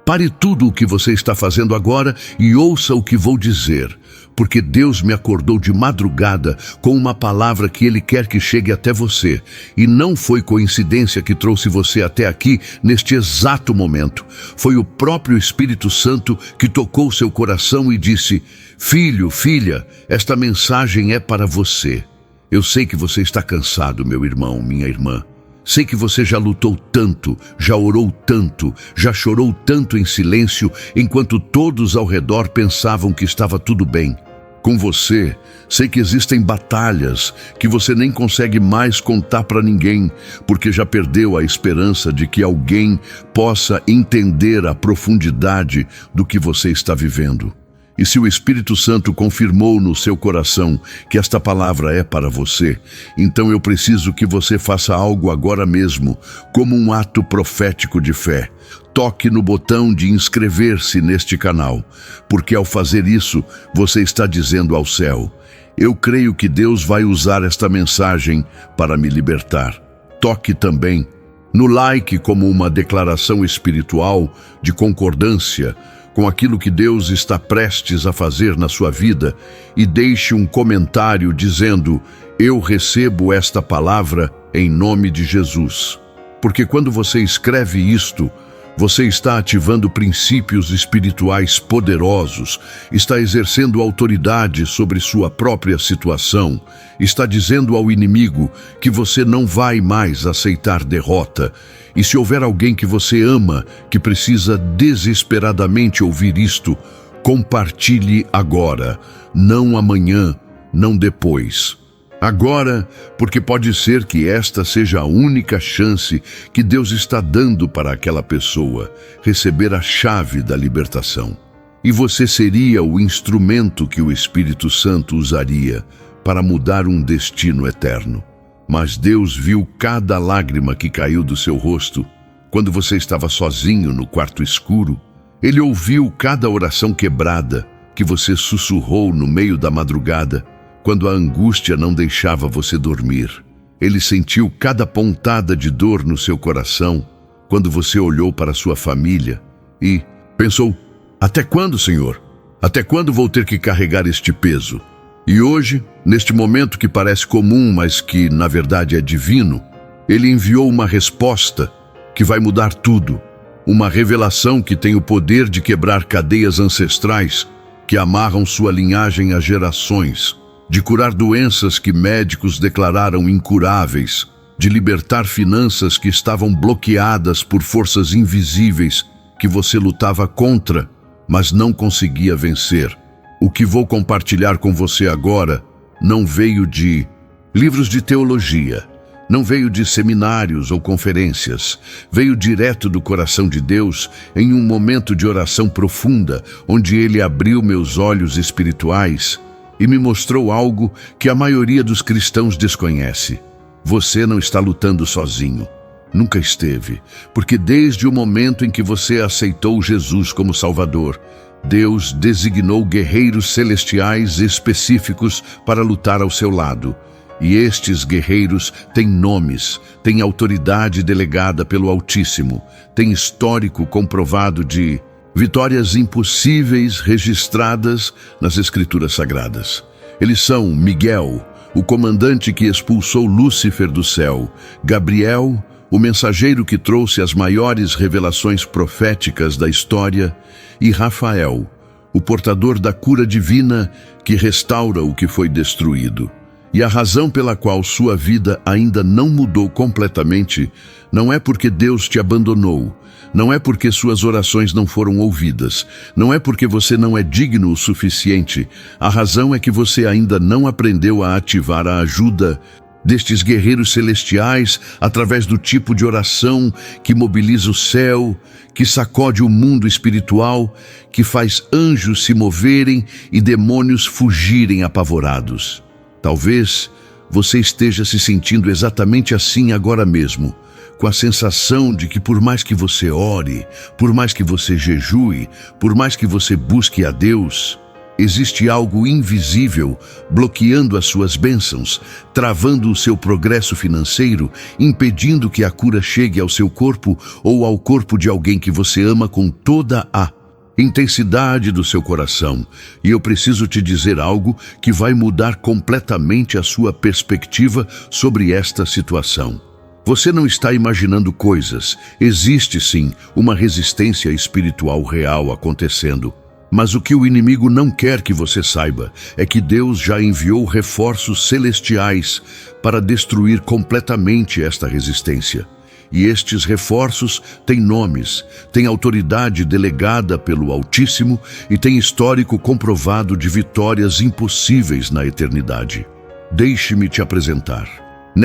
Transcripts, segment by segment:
Pare tudo o que você está fazendo agora e ouça o que vou dizer, porque Deus me acordou de madrugada com uma palavra que Ele quer que chegue até você. E não foi coincidência que trouxe você até aqui neste exato momento. Foi o próprio Espírito Santo que tocou seu coração e disse: filho, filha, esta mensagem é para você. Eu sei que você está cansado, meu irmão, minha irmã. Sei que você já lutou tanto, já orou tanto, já chorou tanto em silêncio, enquanto todos ao redor pensavam que estava tudo bem. Com você, sei que existem batalhas que você nem consegue mais contar para ninguém, porque já perdeu a esperança de que alguém possa entender a profundidade do que você está vivendo. E se o Espírito Santo confirmou no seu coração que esta palavra é para você, então eu preciso que você faça algo agora mesmo, como um ato profético de fé. Toque no botão de inscrever-se neste canal, porque ao fazer isso, você está dizendo ao céu: eu creio que Deus vai usar esta mensagem para me libertar. Toque também no like como uma declaração espiritual de concordância com aquilo que Deus está prestes a fazer na sua vida e deixe um comentário dizendo: eu recebo esta palavra em nome de Jesus. Porque quando você escreve isto, você está ativando princípios espirituais poderosos, está exercendo autoridade sobre sua própria situação, está dizendo ao inimigo que você não vai mais aceitar derrota. E se houver alguém que você ama, que precisa desesperadamente ouvir isto, compartilhe agora, não amanhã, não depois. Agora, porque pode ser que esta seja a única chance que Deus está dando para aquela pessoa receber a chave da libertação. E você seria o instrumento que o Espírito Santo usaria para mudar um destino eterno. Mas Deus viu cada lágrima que caiu do seu rosto quando você estava sozinho no quarto escuro. Ele ouviu cada oração quebrada que você sussurrou no meio da madrugada, quando a angústia não deixava você dormir. Ele sentiu cada pontada de dor no seu coração quando você olhou para sua família e pensou: até quando, Senhor? Até quando vou ter que carregar este peso? E hoje, neste momento que parece comum, mas que na verdade é divino, Ele enviou uma resposta que vai mudar tudo. Uma revelação que tem o poder de quebrar cadeias ancestrais que amarram sua linhagem a gerações, de curar doenças que médicos declararam incuráveis, de libertar finanças que estavam bloqueadas por forças invisíveis que você lutava contra, mas não conseguia vencer. O que vou compartilhar com você agora não veio de livros de teologia, não veio de seminários ou conferências, veio direto do coração de Deus em um momento de oração profunda, onde Ele abriu meus olhos espirituais e me mostrou algo que a maioria dos cristãos desconhece. Você não está lutando sozinho. Nunca esteve, porque desde o momento em que você aceitou Jesus como Salvador, Deus designou guerreiros celestiais específicos para lutar ao seu lado. E estes guerreiros têm nomes, têm autoridade delegada pelo Altíssimo, têm histórico comprovado de vitórias impossíveis registradas nas Escrituras Sagradas. Eles são Miguel, o comandante que expulsou Lúcifer do céu; Gabriel, o mensageiro que trouxe as maiores revelações proféticas da história; e Rafael, o portador da cura divina que restaura o que foi destruído. E a razão pela qual sua vida ainda não mudou completamente não é porque Deus te abandonou, não é porque suas orações não foram ouvidas, não é porque você não é digno o suficiente. A razão é que você ainda não aprendeu a ativar a ajuda destes guerreiros celestiais através do tipo de oração que mobiliza o céu, que sacode o mundo espiritual, que faz anjos se moverem e demônios fugirem apavorados. Talvez você esteja se sentindo exatamente assim agora mesmo, com a sensação de que por mais que você ore, por mais que você jejue, por mais que você busque a Deus, Existe algo invisível bloqueando as suas bênçãos, travando o seu progresso financeiro, impedindo que a cura chegue ao seu corpo ou ao corpo de alguém que você ama com toda a intensidade do seu coração. E eu preciso te dizer algo que vai mudar completamente a sua perspectiva sobre esta situação. Você não está imaginando coisas. Existe sim uma resistência espiritual real acontecendo. Mas o que o inimigo não quer que você saiba é que Deus já enviou reforços celestiais para destruir completamente esta resistência. E estes reforços têm nomes, têm autoridade delegada pelo Altíssimo e têm histórico comprovado de vitórias impossíveis na eternidade. Deixe-me te apresentar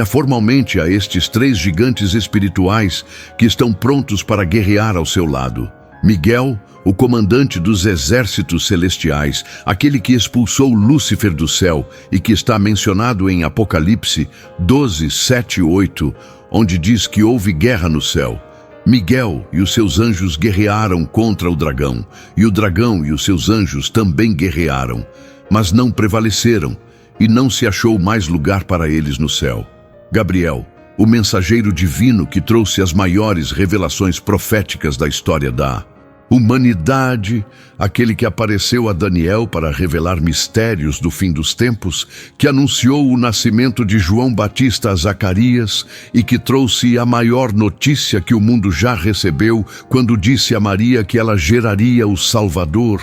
formalmente a estes 3 gigantes espirituais que estão prontos para guerrear ao seu lado. Miguel, o comandante dos exércitos celestiais, aquele que expulsou Lúcifer do céu e que está mencionado em Apocalipse 12, 7 e 8, onde diz que houve guerra no céu. Miguel e os seus anjos guerrearam contra o dragão, e o dragão e os seus anjos também guerrearam, mas não prevaleceram, e não se achou mais lugar para eles no céu. Gabriel, o mensageiro divino que trouxe as maiores revelações proféticas da história da humanidade, aquele que apareceu a Daniel para revelar mistérios do fim dos tempos, que anunciou o nascimento de João Batista a Zacarias e que trouxe a maior notícia que o mundo já recebeu quando disse a Maria que ela geraria o Salvador,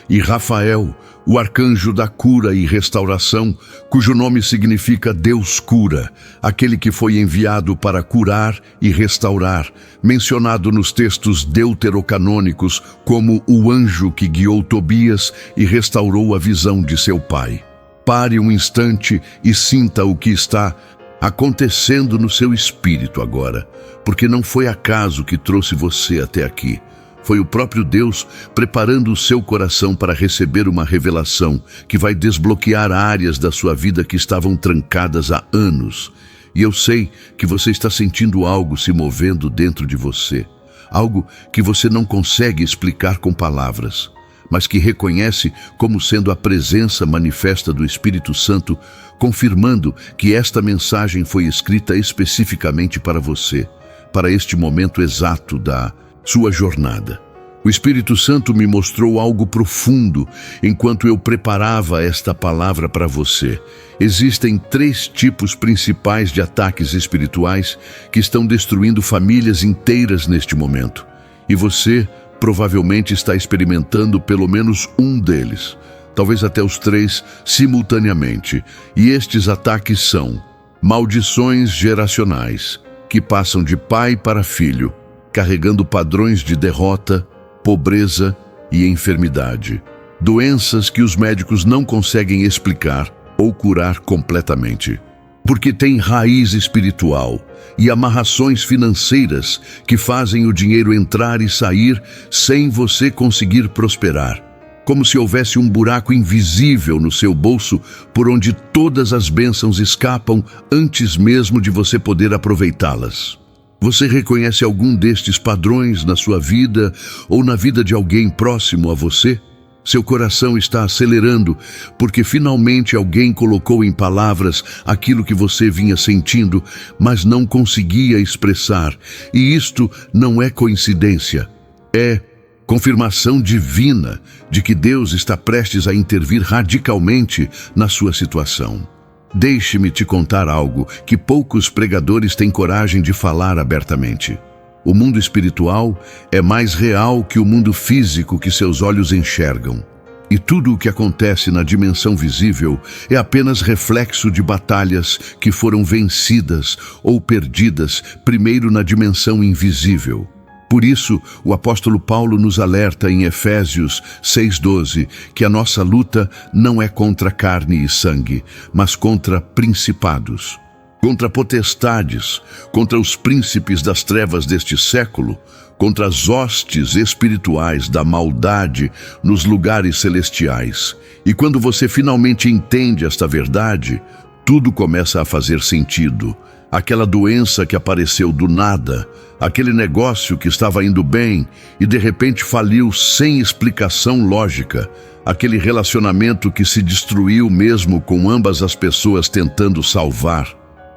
e Rafael, o arcanjo da cura e restauração, cujo nome significa Deus cura, aquele que foi enviado para curar e restaurar, mencionado nos textos deuterocanônicos como o anjo que guiou Tobias e restaurou a visão de seu pai. Pare um instante e sinta o que está acontecendo no seu espírito agora, porque não foi acaso que trouxe você até aqui. Foi o próprio Deus preparando o seu coração para receber uma revelação que vai desbloquear áreas da sua vida que estavam trancadas há anos. E eu sei que você está sentindo algo se movendo dentro de você. Algo que você não consegue explicar com palavras, mas que reconhece como sendo a presença manifesta do Espírito Santo, confirmando que esta mensagem foi escrita especificamente para você, para este momento exato da sua jornada. O Espírito Santo me mostrou algo profundo enquanto eu preparava esta palavra para você. Existem 3 tipos principais de ataques espirituais que estão destruindo famílias inteiras neste momento. E você provavelmente está experimentando pelo menos um deles, talvez até os 3 simultaneamente. E estes ataques são maldições geracionais, que passam de pai para filho, carregando padrões de derrota, pobreza e enfermidade. Doenças que os médicos não conseguem explicar ou curar completamente. Porque tem raiz espiritual e amarrações financeiras que fazem o dinheiro entrar e sair sem você conseguir prosperar. Como se houvesse um buraco invisível no seu bolso por onde todas as bênçãos escapam antes mesmo de você poder aproveitá-las. Você reconhece algum destes padrões na sua vida ou na vida de alguém próximo a você? Seu coração está acelerando porque finalmente alguém colocou em palavras aquilo que você vinha sentindo, mas não conseguia expressar. E isto não é coincidência. É confirmação divina de que Deus está prestes a intervir radicalmente na sua situação. Deixe-me te contar algo que poucos pregadores têm coragem de falar abertamente. O mundo espiritual é mais real que o mundo físico que seus olhos enxergam. E tudo o que acontece na dimensão visível é apenas reflexo de batalhas que foram vencidas ou perdidas primeiro na dimensão invisível. Por isso, o apóstolo Paulo nos alerta em Efésios 6:12 que a nossa luta não é contra carne e sangue, mas contra principados, contra potestades, contra os príncipes das trevas deste século, contra as hostes espirituais da maldade nos lugares celestiais. E quando você finalmente entende esta verdade, tudo começa a fazer sentido. aquela doença que apareceu do nada, aquele negócio que estava indo bem e de repente faliu sem explicação lógica, aquele relacionamento que se destruiu mesmo com ambas as pessoas tentando salvar.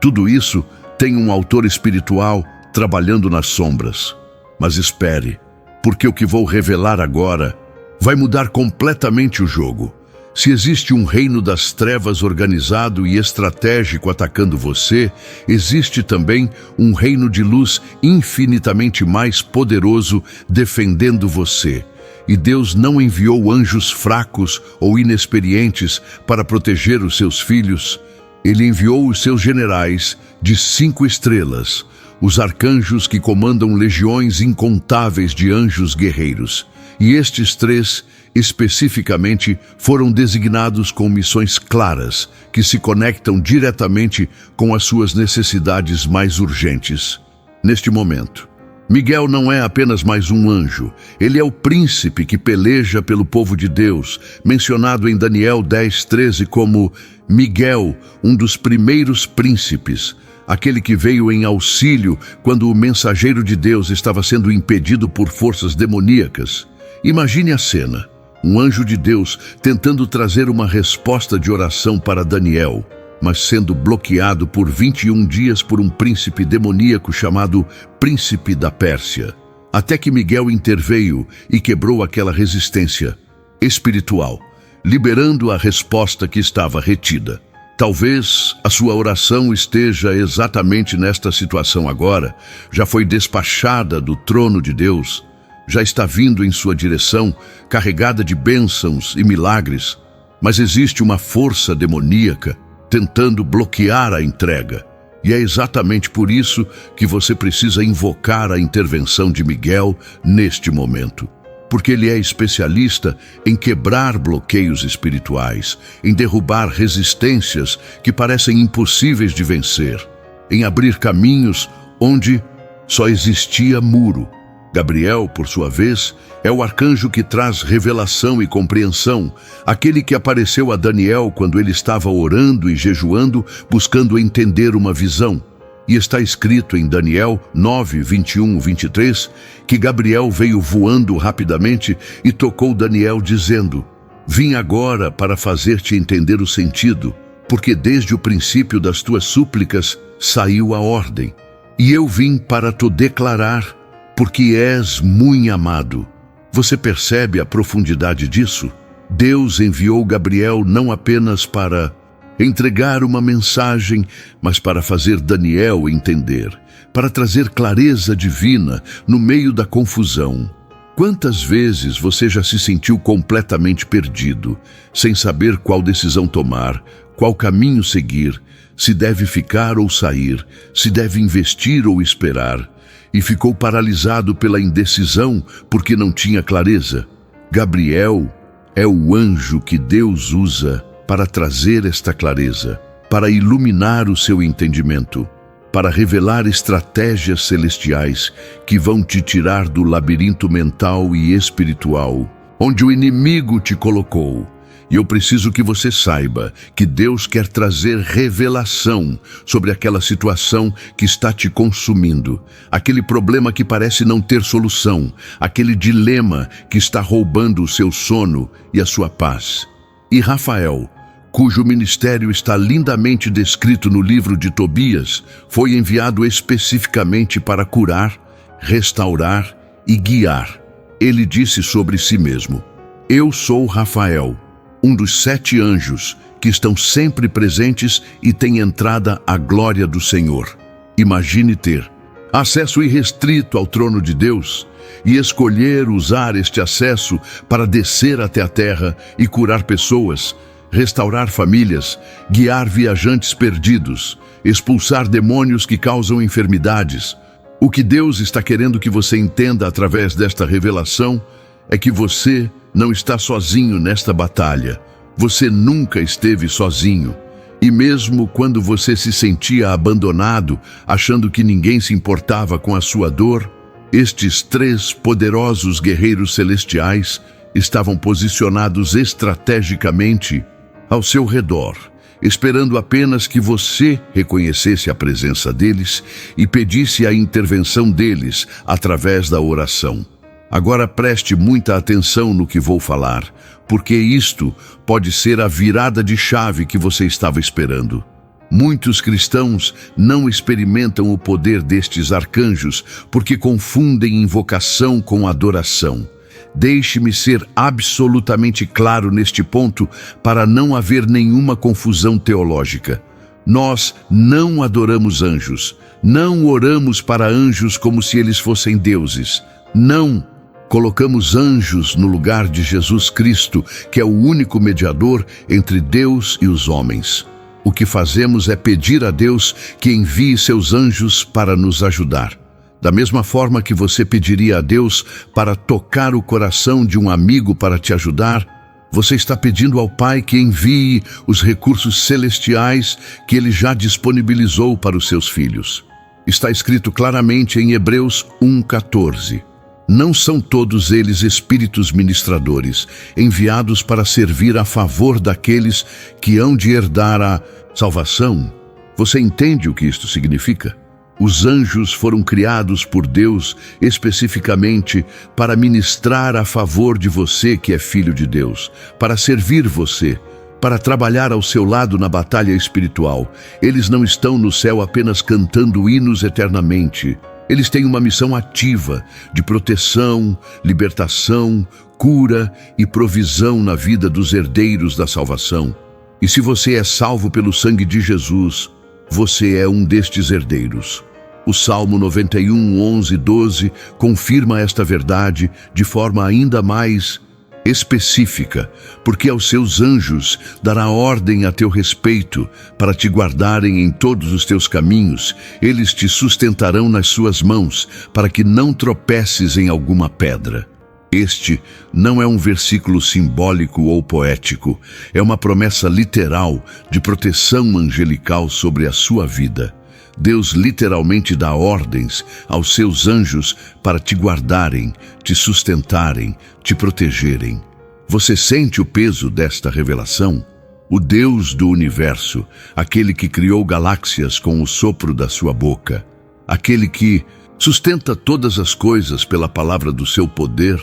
Tudo isso tem um autor espiritual trabalhando nas sombras. Mas espere, porque o que vou revelar agora vai mudar completamente o jogo. Se existe um reino das trevas organizado e estratégico atacando você, existe também um reino de luz infinitamente mais poderoso defendendo você. E Deus não enviou anjos fracos ou inexperientes para proteger os seus filhos. Ele enviou os seus generais de 5 estrelas, os arcanjos que comandam legiões incontáveis de anjos guerreiros. E estes 3, especificamente, foram designados com missões claras, que se conectam diretamente com as suas necessidades mais urgentes. Neste momento, Miguel não é apenas mais um anjo, ele é o príncipe que peleja pelo povo de Deus, mencionado em Daniel 10:13 como Miguel, um dos primeiros príncipes, aquele que veio em auxílio quando o mensageiro de Deus estava sendo impedido por forças demoníacas. Imagine a cena, um anjo de Deus tentando trazer uma resposta de oração para Daniel, mas sendo bloqueado por 21 dias por um príncipe demoníaco chamado Príncipe da Pérsia, até que Miguel interveio e quebrou aquela resistência espiritual, liberando a resposta que estava retida. Talvez a sua oração esteja exatamente nesta situação agora, já foi despachada do trono de Deus, já está vindo em sua direção, carregada de bênçãos e milagres, mas existe uma força demoníaca tentando bloquear a entrega. E é exatamente por isso que você precisa invocar a intervenção de Miguel neste momento. Porque ele é especialista em quebrar bloqueios espirituais, em derrubar resistências que parecem impossíveis de vencer, em abrir caminhos onde só existia muro. Gabriel, por sua vez, é o arcanjo que traz revelação e compreensão, aquele que apareceu a Daniel quando ele estava orando e jejuando, buscando entender uma visão. E está escrito em Daniel 9:21-23, que Gabriel veio voando rapidamente e tocou Daniel dizendo: "Vim agora para fazer-te entender o sentido, porque desde o princípio das tuas súplicas saiu a ordem. E eu vim para te declarar, porque és muito amado." Você percebe a profundidade disso? Deus enviou Gabriel não apenas para entregar uma mensagem, mas para fazer Daniel entender, para trazer clareza divina no meio da confusão. Quantas vezes você já se sentiu completamente perdido, sem saber qual decisão tomar, qual caminho seguir, se deve ficar ou sair, se deve investir ou esperar, e ficou paralisado pela indecisão porque não tinha clareza? Gabriel é o anjo que Deus usa para trazer esta clareza, para iluminar o seu entendimento, para revelar estratégias celestiais que vão te tirar do labirinto mental e espiritual, onde o inimigo te colocou. E eu preciso que você saiba que Deus quer trazer revelação sobre aquela situação que está te consumindo, aquele problema que parece não ter solução, aquele dilema que está roubando o seu sono e a sua paz. E Rafael, cujo ministério está lindamente descrito no livro de Tobias, foi enviado especificamente para curar, restaurar e guiar. Ele disse sobre si mesmo: "Eu sou Rafael, um dos 7 anjos que estão sempre presentes e têm entrada à glória do Senhor." Imagine ter acesso irrestrito ao trono de Deus e escolher usar este acesso para descer até a terra e curar pessoas, restaurar famílias, guiar viajantes perdidos, expulsar demônios que causam enfermidades. O que Deus está querendo que você entenda através desta revelação é que você não está sozinho nesta batalha. Você nunca esteve sozinho. E mesmo quando você se sentia abandonado, achando que ninguém se importava com a sua dor, estes 3 poderosos guerreiros celestiais estavam posicionados estrategicamente ao seu redor, esperando apenas que você reconhecesse a presença deles e pedisse a intervenção deles através da oração. Agora preste muita atenção no que vou falar, porque isto pode ser a virada de chave que você estava esperando. Muitos cristãos não experimentam o poder destes arcanjos porque confundem invocação com adoração. Deixe-me ser absolutamente claro neste ponto para não haver nenhuma confusão teológica. Nós não adoramos anjos, não oramos para anjos como se eles fossem deuses. Não colocamos anjos no lugar de Jesus Cristo, que é o único mediador entre Deus e os homens. O que fazemos é pedir a Deus que envie seus anjos para nos ajudar. Da mesma forma que você pediria a Deus para tocar o coração de um amigo para te ajudar, você está pedindo ao Pai que envie os recursos celestiais que Ele já disponibilizou para os seus filhos. Está escrito claramente em Hebreus 1:14. Não são todos eles espíritos ministradores, enviados para servir a favor daqueles que hão de herdar a salvação? Você entende o que isto significa? Os anjos foram criados por Deus especificamente para ministrar a favor de você que é filho de Deus, para servir você, para trabalhar ao seu lado na batalha espiritual. Eles não estão no céu apenas cantando hinos eternamente. Eles têm uma missão ativa de proteção, libertação, cura e provisão na vida dos herdeiros da salvação. E se você é salvo pelo sangue de Jesus, você é um destes herdeiros. O Salmo 91, 11 e 12 confirma esta verdade de forma ainda mais específica, porque aos seus anjos dará ordem a teu respeito para te guardarem em todos os teus caminhos. Eles te sustentarão nas suas mãos para que não tropeces em alguma pedra. Este não é um versículo simbólico ou poético, é uma promessa literal de proteção angelical sobre a sua vida. Deus literalmente dá ordens aos seus anjos para te guardarem, te sustentarem, te protegerem. Você sente o peso desta revelação? O Deus do universo, aquele que criou galáxias com o sopro da sua boca, aquele que sustenta todas as coisas pela palavra do seu poder,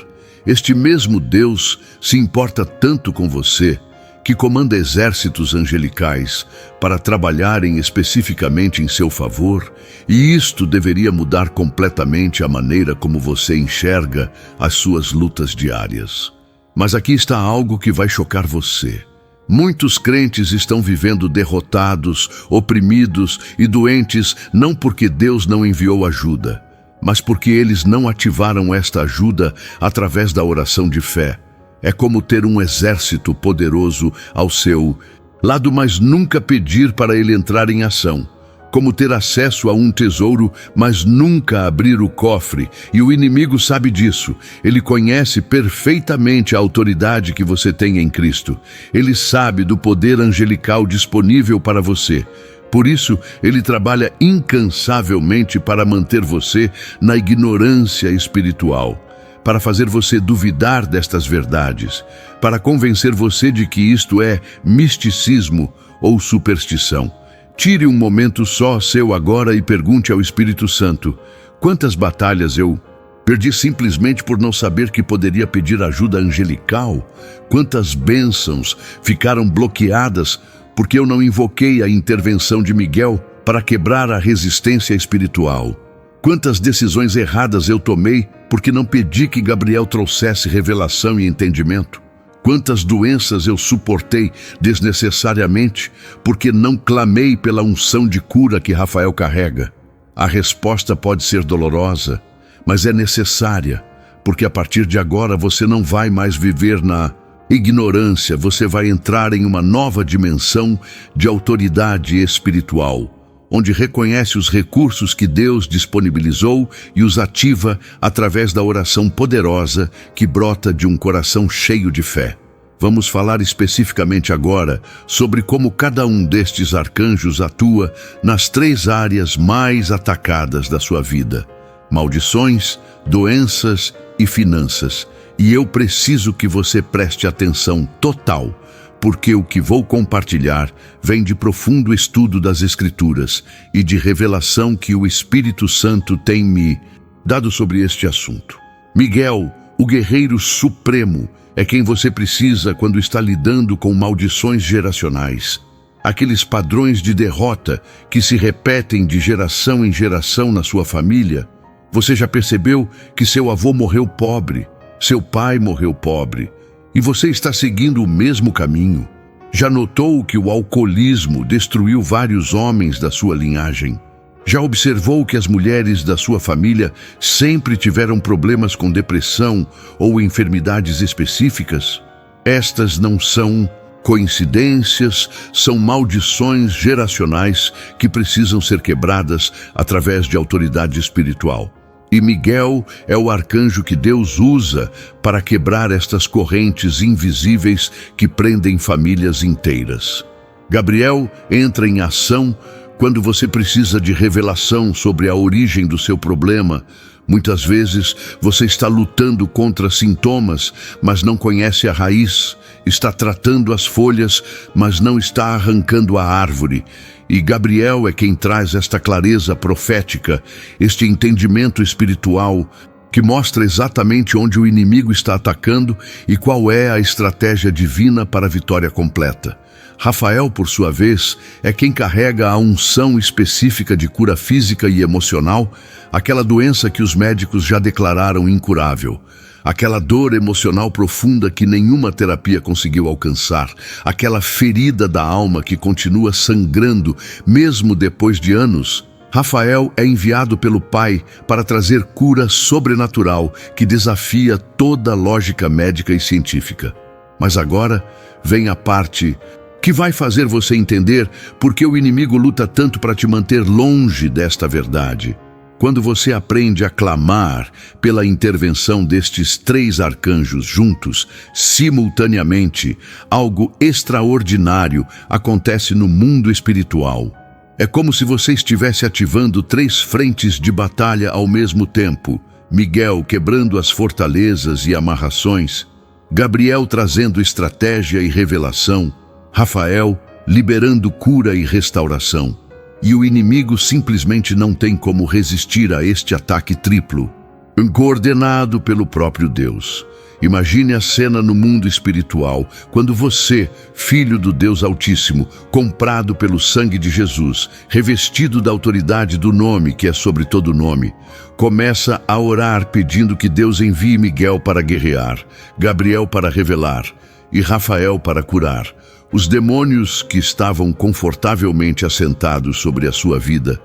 este mesmo Deus se importa tanto com você que comanda exércitos angelicais para trabalharem especificamente em seu favor, e isto deveria mudar completamente a maneira como você enxerga as suas lutas diárias. Mas aqui está algo que vai chocar você. Muitos crentes estão vivendo derrotados, oprimidos e doentes não porque Deus não enviou ajuda, mas porque eles não ativaram esta ajuda através da oração de fé. É como ter um exército poderoso ao seu lado, mas nunca pedir para ele entrar em ação. Como ter acesso a um tesouro, mas nunca abrir o cofre. E o inimigo sabe disso. Ele conhece perfeitamente a autoridade que você tem em Cristo. Ele sabe do poder angelical disponível para você. Por isso, ele trabalha incansavelmente para manter você na ignorância espiritual, para fazer você duvidar destas verdades, para convencer você de que isto é misticismo ou superstição. Tire um momento só seu agora e pergunte ao Espírito Santo: quantas batalhas eu perdi simplesmente por não saber que poderia pedir ajuda angelical? Quantas bênçãos ficaram bloqueadas porque eu não invoquei a intervenção de Miguel para quebrar a resistência espiritual? Quantas decisões erradas eu tomei porque não pedi que Gabriel trouxesse revelação e entendimento? Quantas doenças eu suportei desnecessariamente porque não clamei pela unção de cura que Rafael carrega? A resposta pode ser dolorosa, mas é necessária, porque a partir de agora você não vai mais viver na ignorância, você vai entrar em uma nova dimensão de autoridade espiritual, onde reconhece os recursos que Deus disponibilizou e os ativa através da oração poderosa que brota de um coração cheio de fé. Vamos falar especificamente agora sobre como cada um destes arcanjos atua nas 3 áreas mais atacadas da sua vida: maldições, doenças e finanças. E eu preciso que você preste atenção total, porque o que vou compartilhar vem de profundo estudo das Escrituras e de revelação que o Espírito Santo tem me dado sobre este assunto. Miguel, o guerreiro supremo, é quem você precisa quando está lidando com maldições geracionais. Aqueles padrões de derrota que se repetem de geração em geração na sua família. Você já percebeu que seu avô morreu pobre, seu pai morreu pobre, e você está seguindo o mesmo caminho? Já notou que o alcoolismo destruiu vários homens da sua linhagem? Já observou que as mulheres da sua família sempre tiveram problemas com depressão ou enfermidades específicas? Estas não são coincidências, são maldições geracionais que precisam ser quebradas através de autoridade espiritual. E Miguel é o arcanjo que Deus usa para quebrar estas correntes invisíveis que prendem famílias inteiras. Gabriel entra em ação quando você precisa de revelação sobre a origem do seu problema. Muitas vezes você está lutando contra sintomas, mas não conhece a raiz. Está tratando as folhas, mas não está arrancando a árvore. E Gabriel é quem traz esta clareza profética, este entendimento espiritual, que mostra exatamente onde o inimigo está atacando e qual é a estratégia divina para a vitória completa. Rafael, por sua vez, é quem carrega a unção específica de cura física e emocional, aquela doença que os médicos já declararam incurável. Aquela dor emocional profunda que nenhuma terapia conseguiu alcançar, aquela ferida da alma que continua sangrando mesmo depois de anos. Rafael é enviado pelo Pai para trazer cura sobrenatural que desafia toda a lógica médica e científica. Mas agora vem a parte que vai fazer você entender por que o inimigo luta tanto para te manter longe desta verdade. Quando você aprende a clamar pela intervenção destes 3 arcanjos juntos, simultaneamente, algo extraordinário acontece no mundo espiritual. É como se você estivesse ativando 3 frentes de batalha ao mesmo tempo. Miguel quebrando as fortalezas e amarrações, Gabriel trazendo estratégia e revelação, Rafael liberando cura e restauração. E o inimigo simplesmente não tem como resistir a este ataque triplo, coordenado pelo próprio Deus. Imagine a cena no mundo espiritual, quando você, filho do Deus Altíssimo, comprado pelo sangue de Jesus, revestido da autoridade do nome que é sobre todo nome, começa a orar pedindo que Deus envie Miguel para guerrear, Gabriel para revelar e Rafael para curar. Os demônios que estavam confortavelmente assentados sobre a sua vida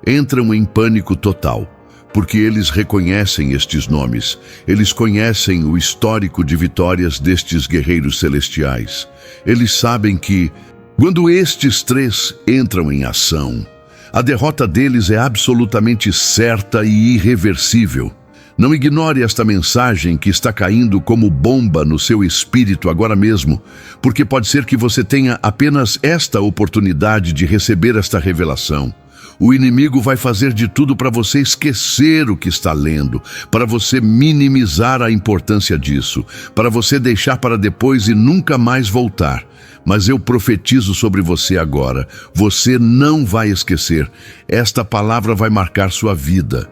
entram em pânico total, porque eles reconhecem estes nomes, eles conhecem o histórico de vitórias destes guerreiros celestiais. Eles sabem que, quando estes 3 entram em ação, a derrota deles é absolutamente certa e irreversível. Não ignore esta mensagem que está caindo como bomba no seu espírito agora mesmo, porque pode ser que você tenha apenas esta oportunidade de receber esta revelação. O inimigo vai fazer de tudo para você esquecer o que está lendo, para você minimizar a importância disso, para você deixar para depois e nunca mais voltar. Mas eu profetizo sobre você agora, você não vai esquecer. Esta palavra vai marcar sua vida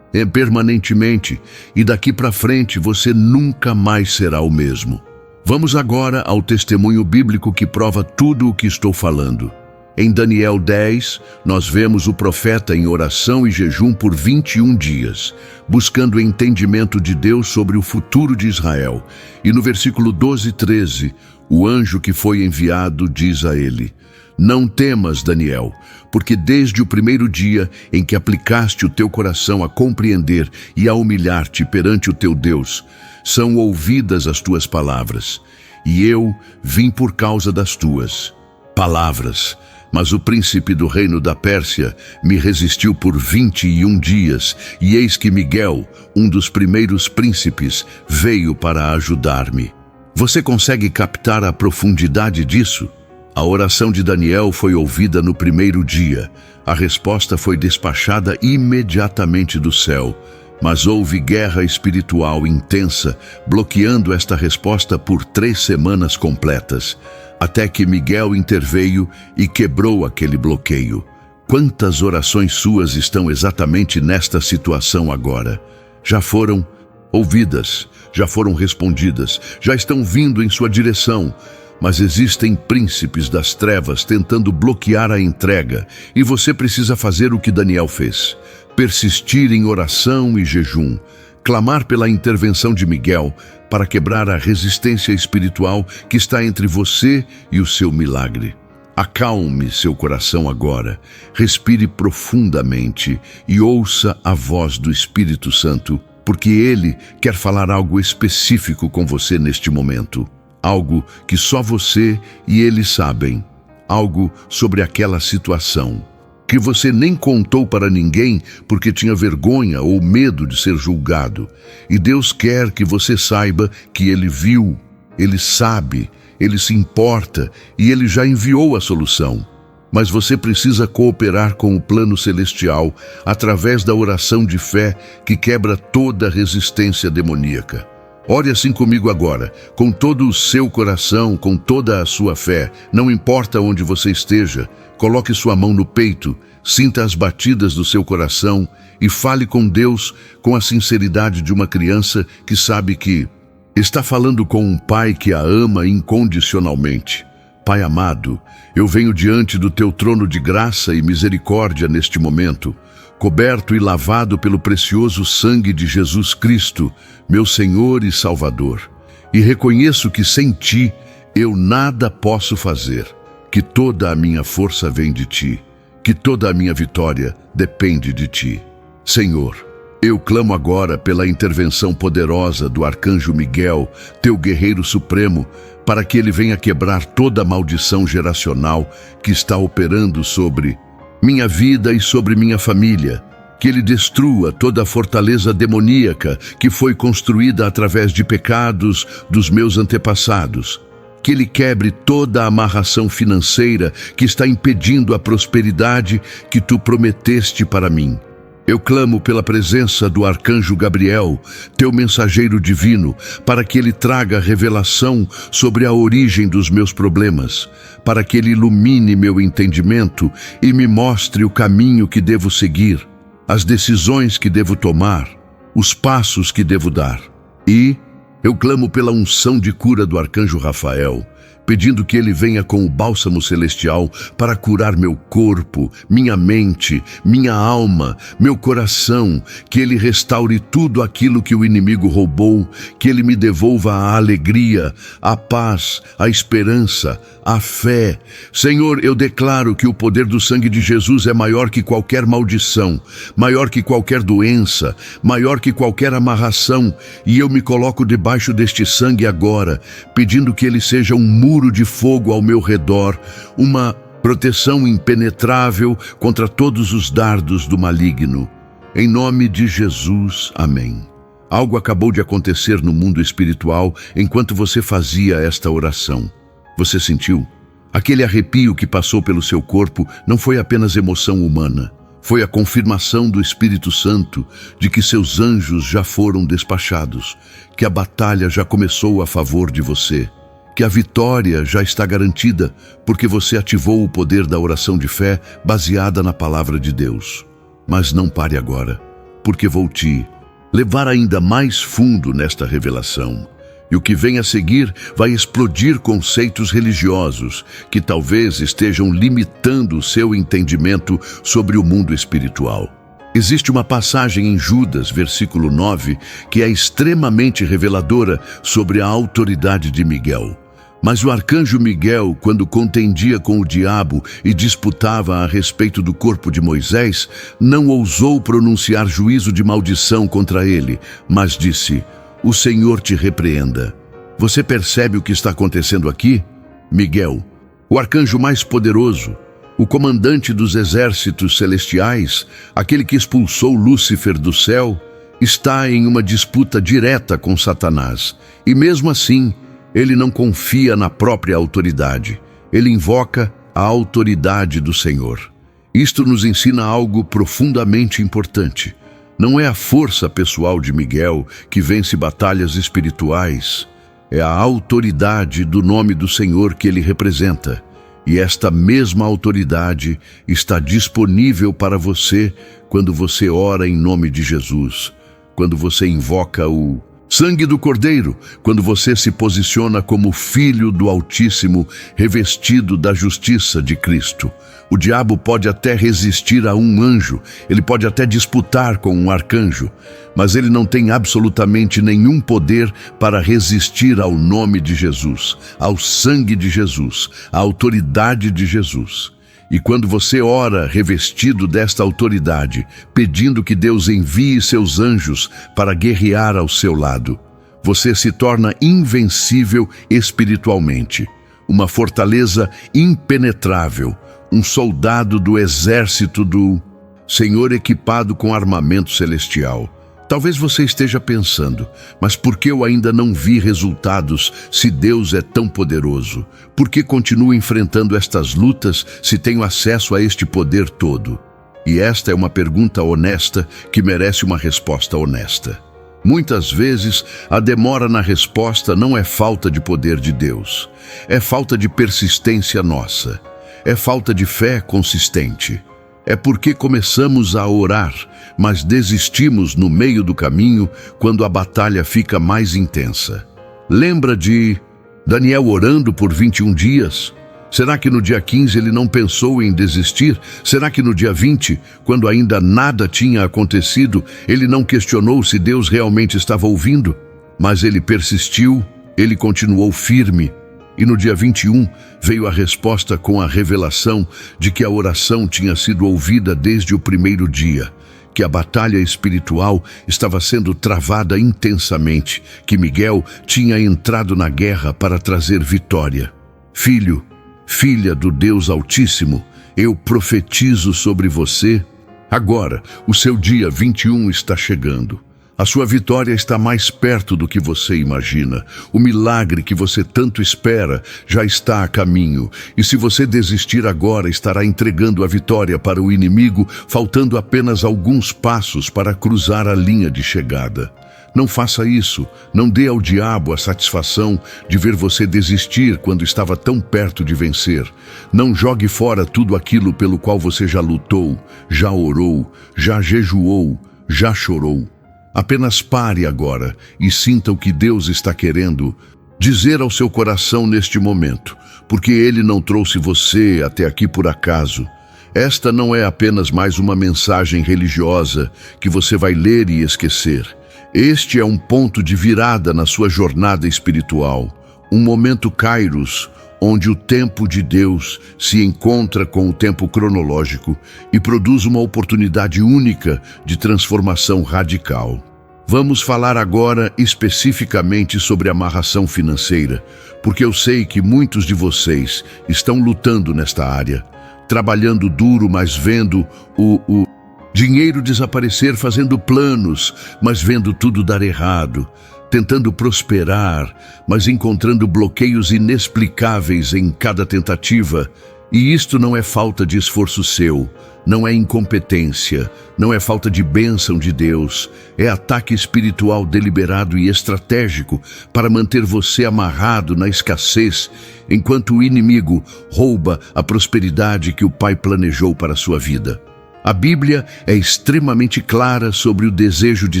permanentemente, e daqui para frente você nunca mais será o mesmo. Vamos agora ao testemunho bíblico que prova tudo o que estou falando. Em Daniel 10, nós vemos o profeta em oração e jejum por 21 dias, buscando o entendimento de Deus sobre o futuro de Israel. E no versículo 12 e 13, o anjo que foi enviado diz a ele: Não temas, Daniel, porque desde o primeiro dia em que aplicaste o teu coração a compreender e a humilhar-te perante o teu Deus, são ouvidas as tuas palavras, e eu vim por causa das tuas palavras. Mas o príncipe do reino da Pérsia me resistiu por 21 dias, e eis que Miguel, um dos primeiros príncipes, veio para ajudar-me. Você consegue captar a profundidade disso? A oração de Daniel foi ouvida no primeiro dia. A resposta foi despachada imediatamente do céu. Mas houve guerra espiritual intensa, bloqueando esta resposta por 3 semanas completas. até que Miguel interveio e quebrou aquele bloqueio. Quantas orações suas estão exatamente nesta situação agora? Já foram ouvidas, já foram respondidas, já estão vindo em sua direção. Mas existem príncipes das trevas tentando bloquear a entrega, e você precisa fazer o que Daniel fez: persistir em oração e jejum, clamar pela intervenção de Miguel para quebrar a resistência espiritual que está entre você e o seu milagre. Acalme seu coração agora, respire profundamente e ouça a voz do Espírito Santo, porque ele quer falar algo específico com você neste momento. Algo que só você e ele sabem. Algo sobre aquela situação que você nem contou para ninguém porque tinha vergonha ou medo de ser julgado. E Deus quer que você saiba que ele viu, ele sabe, ele se importa e ele já enviou a solução. Mas você precisa cooperar com o plano celestial através da oração de fé que quebra toda resistência demoníaca. Ore assim comigo agora, com todo o seu coração, com toda a sua fé. Não importa onde você esteja, coloque sua mão no peito, sinta as batidas do seu coração e fale com Deus com a sinceridade de uma criança que sabe que está falando com um pai que a ama incondicionalmente. Pai amado, eu venho diante do teu trono de graça e misericórdia neste momento, coberto e lavado pelo precioso sangue de Jesus Cristo, meu Senhor e Salvador. E reconheço que sem ti eu nada posso fazer, que toda a minha força vem de ti, que toda a minha vitória depende de ti. Senhor, eu clamo agora pela intervenção poderosa do arcanjo Miguel, teu guerreiro supremo, para que ele venha quebrar toda a maldição geracional que está operando sobre minha vida e sobre minha família. Que ele destrua toda a fortaleza demoníaca que foi construída através de pecados dos meus antepassados. Que ele quebre toda a amarração financeira que está impedindo a prosperidade que tu prometeste para mim. Eu clamo pela presença do arcanjo Gabriel, teu mensageiro divino, para que ele traga revelação sobre a origem dos meus problemas, para que ele ilumine meu entendimento e me mostre o caminho que devo seguir, as decisões que devo tomar, os passos que devo dar. E eu clamo pela unção de cura do arcanjo Rafael, pedindo que ele venha com o bálsamo celestial para curar meu corpo, minha mente, minha alma, meu coração, que ele restaure tudo aquilo que o inimigo roubou, que ele me devolva a alegria, a paz, a esperança, a fé. Senhor, eu declaro que o poder do sangue de Jesus é maior que qualquer maldição, maior que qualquer doença, maior que qualquer amarração, e eu me coloco debaixo deste sangue agora, pedindo que ele seja um muro de fogo ao meu redor, uma proteção impenetrável contra todos os dardos do maligno. Em nome de Jesus, amém. Algo acabou de acontecer no mundo espiritual enquanto você fazia esta oração. Você sentiu? Aquele arrepio que passou pelo seu corpo não foi apenas emoção humana. Foi a confirmação do Espírito Santo de que seus anjos já foram despachados, que a batalha já começou a favor de você, que a vitória já está garantida porque você ativou o poder da oração de fé baseada na palavra de Deus. Mas não pare agora, porque vou te levar ainda mais fundo nesta revelação. E o que vem a seguir vai explodir conceitos religiosos que talvez estejam limitando o seu entendimento sobre o mundo espiritual. Existe uma passagem em Judas, versículo 9, que é extremamente reveladora sobre a autoridade de Miguel. Mas o arcanjo Miguel, quando contendia com o diabo e disputava a respeito do corpo de Moisés, não ousou pronunciar juízo de maldição contra ele, mas disse: "O Senhor te repreenda." Você percebe o que está acontecendo aqui? Miguel, o arcanjo mais poderoso, o comandante dos exércitos celestiais, aquele que expulsou Lúcifer do céu, está em uma disputa direta com Satanás. E mesmo assim, ele não confia na própria autoridade. Ele invoca a autoridade do Senhor. Isto nos ensina algo profundamente importante. Não é a força pessoal de Miguel que vence batalhas espirituais. É a autoridade do nome do Senhor que ele representa. E esta mesma autoridade está disponível para você quando você ora em nome de Jesus, quando você invoca o sangue do Cordeiro, quando você se posiciona como filho do Altíssimo, revestido da justiça de Cristo. O diabo pode até resistir a um anjo, ele pode até disputar com um arcanjo, mas ele não tem absolutamente nenhum poder para resistir ao nome de Jesus, ao sangue de Jesus, à autoridade de Jesus. E quando você ora revestido desta autoridade, pedindo que Deus envie seus anjos para guerrear ao seu lado, você se torna invencível espiritualmente, uma fortaleza impenetrável, um soldado do exército do Senhor equipado com armamento celestial. Talvez você esteja pensando, mas por que eu ainda não vi resultados se Deus é tão poderoso? Por que continuo enfrentando estas lutas se tenho acesso a este poder todo? E esta é uma pergunta honesta que merece uma resposta honesta. Muitas vezes, a demora na resposta não é falta de poder de Deus, é falta de persistência nossa, é falta de fé consistente. É porque começamos a orar, mas desistimos no meio do caminho quando a batalha fica mais intensa. Lembra de Daniel orando por 21 dias? Será que no dia 15 ele não pensou em desistir? Será que no dia 20, quando ainda nada tinha acontecido, ele não questionou se Deus realmente estava ouvindo? Mas ele persistiu, ele continuou firme. E no dia 21 veio a resposta com a revelação de que a oração tinha sido ouvida desde o primeiro dia, que a batalha espiritual estava sendo travada intensamente, que Miguel tinha entrado na guerra para trazer vitória. Filho, filha do Deus Altíssimo, eu profetizo sobre você. Agora, o seu dia 21 está chegando. A sua vitória está mais perto do que você imagina. O milagre que você tanto espera já está a caminho. E se você desistir agora, estará entregando a vitória para o inimigo, faltando apenas alguns passos para cruzar a linha de chegada. Não faça isso. Não dê ao diabo a satisfação de ver você desistir quando estava tão perto de vencer. Não jogue fora tudo aquilo pelo qual você já lutou, já orou, já jejuou, já chorou. Apenas pare agora e sinta o que Deus está querendo dizer ao seu coração neste momento, porque Ele não trouxe você até aqui por acaso. Esta não é apenas mais uma mensagem religiosa que você vai ler e esquecer. Este é um ponto de virada na sua jornada espiritual, um momento Kairos, onde o tempo de Deus se encontra com o tempo cronológico e produz uma oportunidade única de transformação radical. Vamos falar agora especificamente sobre amarração financeira, porque eu sei que muitos de vocês estão lutando nesta área, trabalhando duro, mas vendo o dinheiro desaparecer, fazendo planos, mas vendo tudo dar errado, tentando prosperar, mas encontrando bloqueios inexplicáveis em cada tentativa. E isto não é falta de esforço seu, não é incompetência, não é falta de bênção de Deus, é ataque espiritual deliberado e estratégico para manter você amarrado na escassez, enquanto o inimigo rouba a prosperidade que o Pai planejou para a sua vida. A Bíblia é extremamente clara sobre o desejo de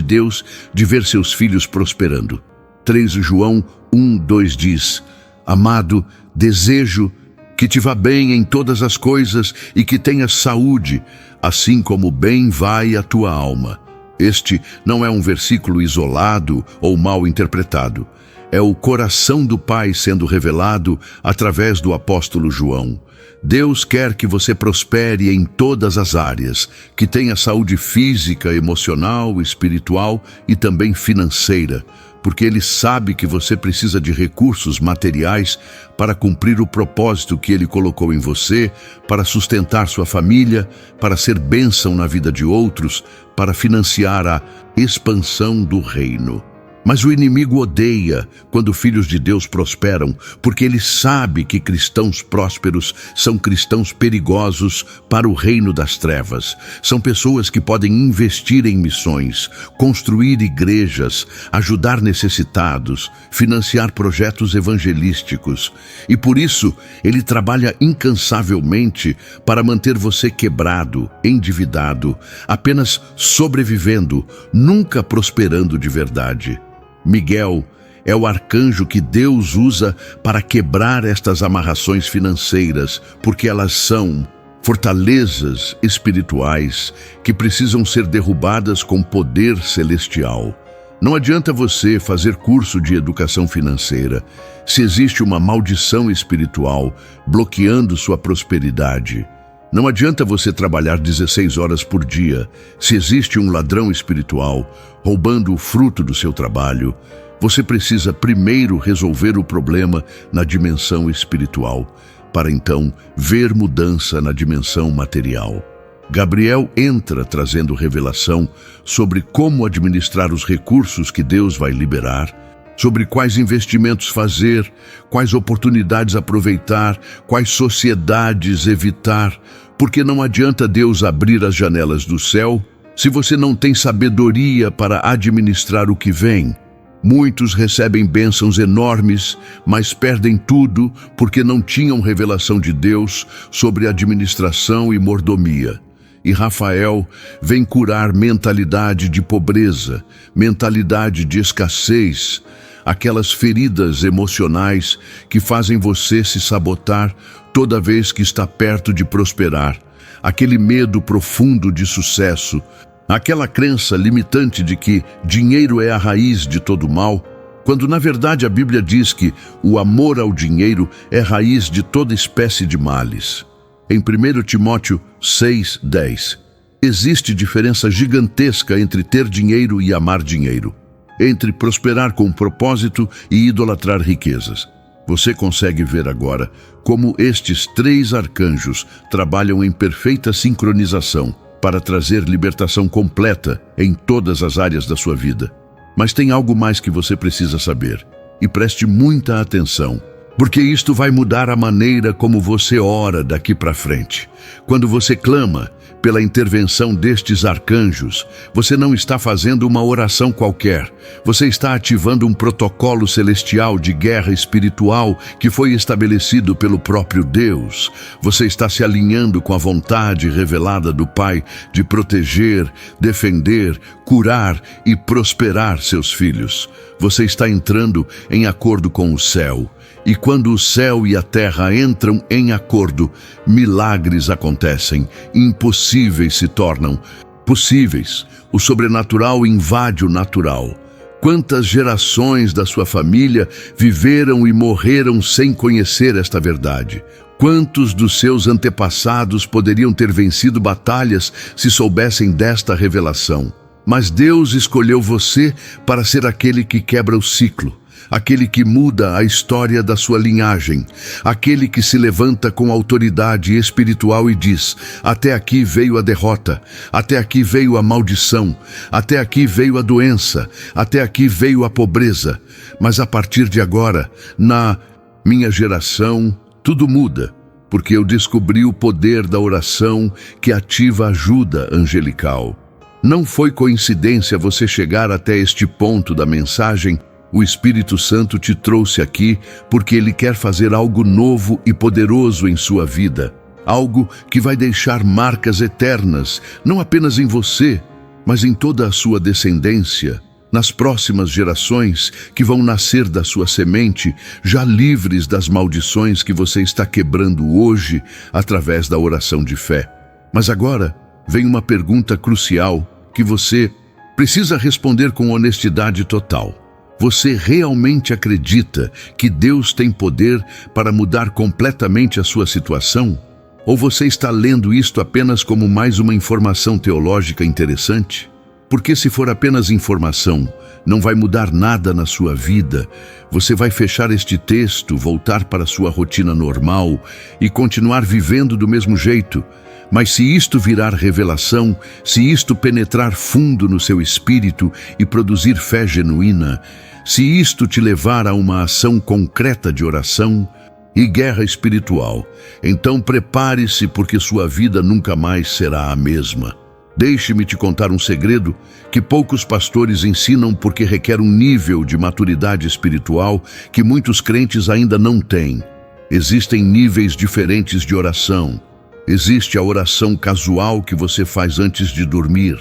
Deus de ver seus filhos prosperando. 3 João 1:2 diz: Amado, desejo que te vá bem em todas as coisas e que tenhas saúde, assim como bem vai a tua alma. Este não é um versículo isolado ou mal interpretado. É o coração do Pai sendo revelado através do apóstolo João. Deus quer que você prospere em todas as áreas, que tenha saúde física, emocional, espiritual e também financeira, porque Ele sabe que você precisa de recursos materiais para cumprir o propósito que Ele colocou em você, para sustentar sua família, para ser bênção na vida de outros, para financiar a expansão do reino. Mas o inimigo odeia quando filhos de Deus prosperam, porque ele sabe que cristãos prósperos são cristãos perigosos para o reino das trevas. São pessoas que podem investir em missões, construir igrejas, ajudar necessitados, financiar projetos evangelísticos. E por isso, ele trabalha incansavelmente para manter você quebrado, endividado, apenas sobrevivendo, nunca prosperando de verdade. Miguel é o arcanjo que Deus usa para quebrar estas amarrações financeiras, porque elas são fortalezas espirituais que precisam ser derrubadas com poder celestial. Não adianta você fazer curso de educação financeira se existe uma maldição espiritual bloqueando sua prosperidade. Não adianta você trabalhar 16 horas por dia se existe um ladrão espiritual roubando o fruto do seu trabalho. Você precisa primeiro resolver o problema na dimensão espiritual, para então ver mudança na dimensão material. Gabriel entra trazendo revelação sobre como administrar os recursos que Deus vai liberar, sobre quais investimentos fazer, quais oportunidades aproveitar, quais sociedades evitar, porque não adianta Deus abrir as janelas do céu se você não tem sabedoria para administrar o que vem. Muitos recebem bênçãos enormes, mas perdem tudo porque não tinham revelação de Deus sobre administração e mordomia. E Rafael vem curar mentalidade de pobreza, mentalidade de escassez, aquelas feridas emocionais que fazem você se sabotar toda vez que está perto de prosperar, aquele medo profundo de sucesso, aquela crença limitante de que dinheiro é a raiz de todo mal, quando na verdade a Bíblia diz que o amor ao dinheiro é raiz de toda espécie de males. Em 1 Timóteo 6:10, existe diferença gigantesca entre ter dinheiro e amar dinheiro, entre prosperar com propósito e idolatrar riquezas. Você consegue ver agora como estes 3 arcanjos trabalham em perfeita sincronização para trazer libertação completa em todas as áreas da sua vida. Mas tem algo mais que você precisa saber, e preste muita atenção, porque isto vai mudar a maneira como você ora daqui para frente. Quando você clama pela intervenção destes arcanjos, você não está fazendo uma oração qualquer. Você está ativando um protocolo celestial de guerra espiritual que foi estabelecido pelo próprio Deus. Você está se alinhando com a vontade revelada do Pai de proteger, defender, curar e prosperar seus filhos. Você está entrando em acordo com o céu. E quando o céu e a terra entram em acordo, milagres acontecem, impossíveis se tornam possíveis. O sobrenatural invade o natural. Quantas gerações da sua família viveram e morreram sem conhecer esta verdade? Quantos dos seus antepassados poderiam ter vencido batalhas se soubessem desta revelação? Mas Deus escolheu você para ser aquele que quebra o ciclo, aquele que muda a história da sua linhagem, aquele que se levanta com autoridade espiritual e diz: até aqui veio a derrota, até aqui veio a maldição, até aqui veio a doença, até aqui veio a pobreza, mas a partir de agora, na minha geração, tudo muda, porque eu descobri o poder da oração que ativa a ajuda angelical. Não foi coincidência você chegar até este ponto da mensagem. O Espírito Santo te trouxe aqui porque Ele quer fazer algo novo e poderoso em sua vida. Algo que vai deixar marcas eternas, não apenas em você, mas em toda a sua descendência, nas próximas gerações que vão nascer da sua semente, já livres das maldições que você está quebrando hoje através da oração de fé. Mas agora vem uma pergunta crucial que você precisa responder com honestidade total. Você realmente acredita que Deus tem poder para mudar completamente a sua situação? Ou você está lendo isto apenas como mais uma informação teológica interessante? Porque se for apenas informação, não vai mudar nada na sua vida. Você vai fechar este texto, voltar para sua rotina normal e continuar vivendo do mesmo jeito. Mas se isto virar revelação, se isto penetrar fundo no seu espírito e produzir fé genuína, se isto te levar a uma ação concreta de oração e guerra espiritual, então prepare-se, porque sua vida nunca mais será a mesma. Deixe-me te contar um segredo que poucos pastores ensinam, porque requer um nível de maturidade espiritual que muitos crentes ainda não têm. Existem níveis diferentes de oração. Existe a oração casual que você faz antes de dormir.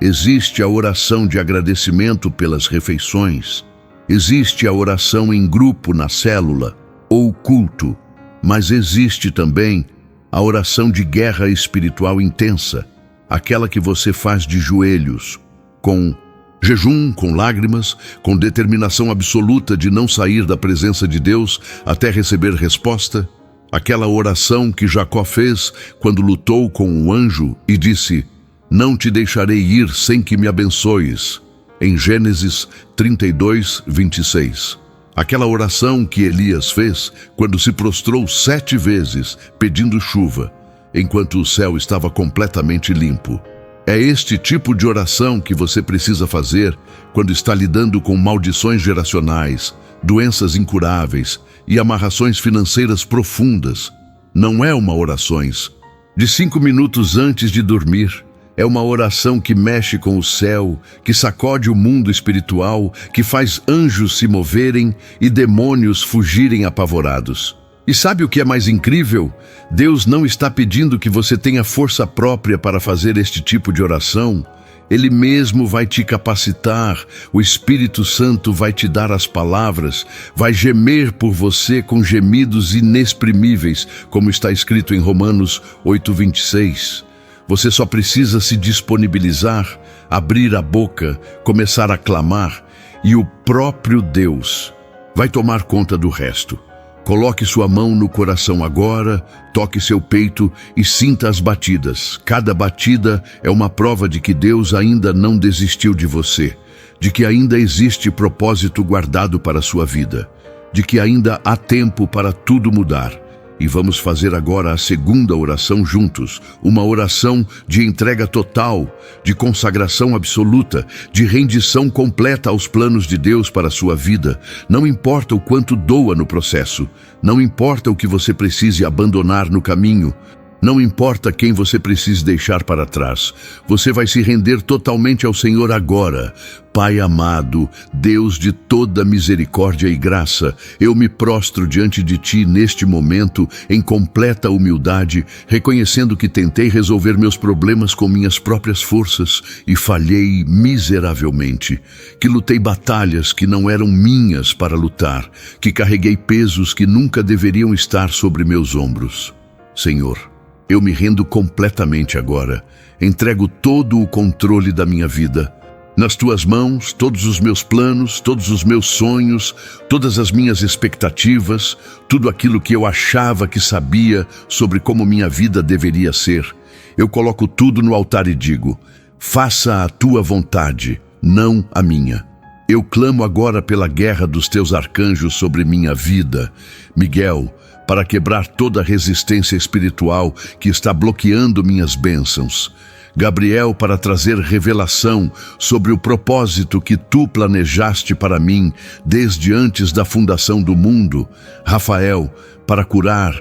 Existe a oração de agradecimento pelas refeições. Existe a oração em grupo na célula ou culto. Mas existe também a oração de guerra espiritual intensa, aquela que você faz de joelhos, com jejum, com lágrimas, com determinação absoluta de não sair da presença de Deus até receber resposta. Aquela oração que Jacó fez quando lutou com um anjo e disse: "Não te deixarei ir sem que me abençoes", em Gênesis 32, 26. Aquela oração que Elias fez quando se prostrou 7 vezes pedindo chuva, enquanto o céu estava completamente limpo. É este tipo de oração que você precisa fazer quando está lidando com maldições geracionais, doenças incuráveis e amarrações financeiras profundas. Não é uma oração de 5 minutos antes de dormir. É uma oração que mexe com o céu, que sacode o mundo espiritual, que faz anjos se moverem e demônios fugirem apavorados. E sabe o que é mais incrível? Deus não está pedindo que você tenha força própria para fazer este tipo de oração. Ele mesmo vai te capacitar, o Espírito Santo vai te dar as palavras, vai gemer por você com gemidos inexprimíveis, como está escrito em Romanos 8:26. Você só precisa se disponibilizar, abrir a boca, começar a clamar, e o próprio Deus vai tomar conta do resto. Coloque sua mão no coração agora, toque seu peito e sinta as batidas. Cada batida é uma prova de que Deus ainda não desistiu de você, de que ainda existe propósito guardado para a sua vida, de que ainda há tempo para tudo mudar. E vamos fazer agora a segunda oração juntos, uma oração de entrega total, de consagração absoluta, de rendição completa aos planos de Deus para a sua vida. Não importa o quanto doa no processo, não importa o que você precise abandonar no caminho, não importa quem você precise deixar para trás, você vai se render totalmente ao Senhor agora. Pai amado, Deus de toda misericórdia e graça, eu me prostro diante de Ti neste momento em completa humildade, reconhecendo que tentei resolver meus problemas com minhas próprias forças e falhei miseravelmente, que lutei batalhas que não eram minhas para lutar, que carreguei pesos que nunca deveriam estar sobre meus ombros. Senhor, eu me rendo completamente agora, entrego todo o controle da minha vida. Nas Tuas mãos, todos os meus planos, todos os meus sonhos, todas as minhas expectativas, tudo aquilo que eu achava que sabia sobre como minha vida deveria ser. Eu coloco tudo no altar e digo: faça a Tua vontade, não a minha. Eu clamo agora pela guerra dos Teus arcanjos sobre minha vida. Miguel, para quebrar toda a resistência espiritual que está bloqueando minhas bênçãos. Gabriel, para trazer revelação sobre o propósito que Tu planejaste para mim desde antes da fundação do mundo. Rafael, para curar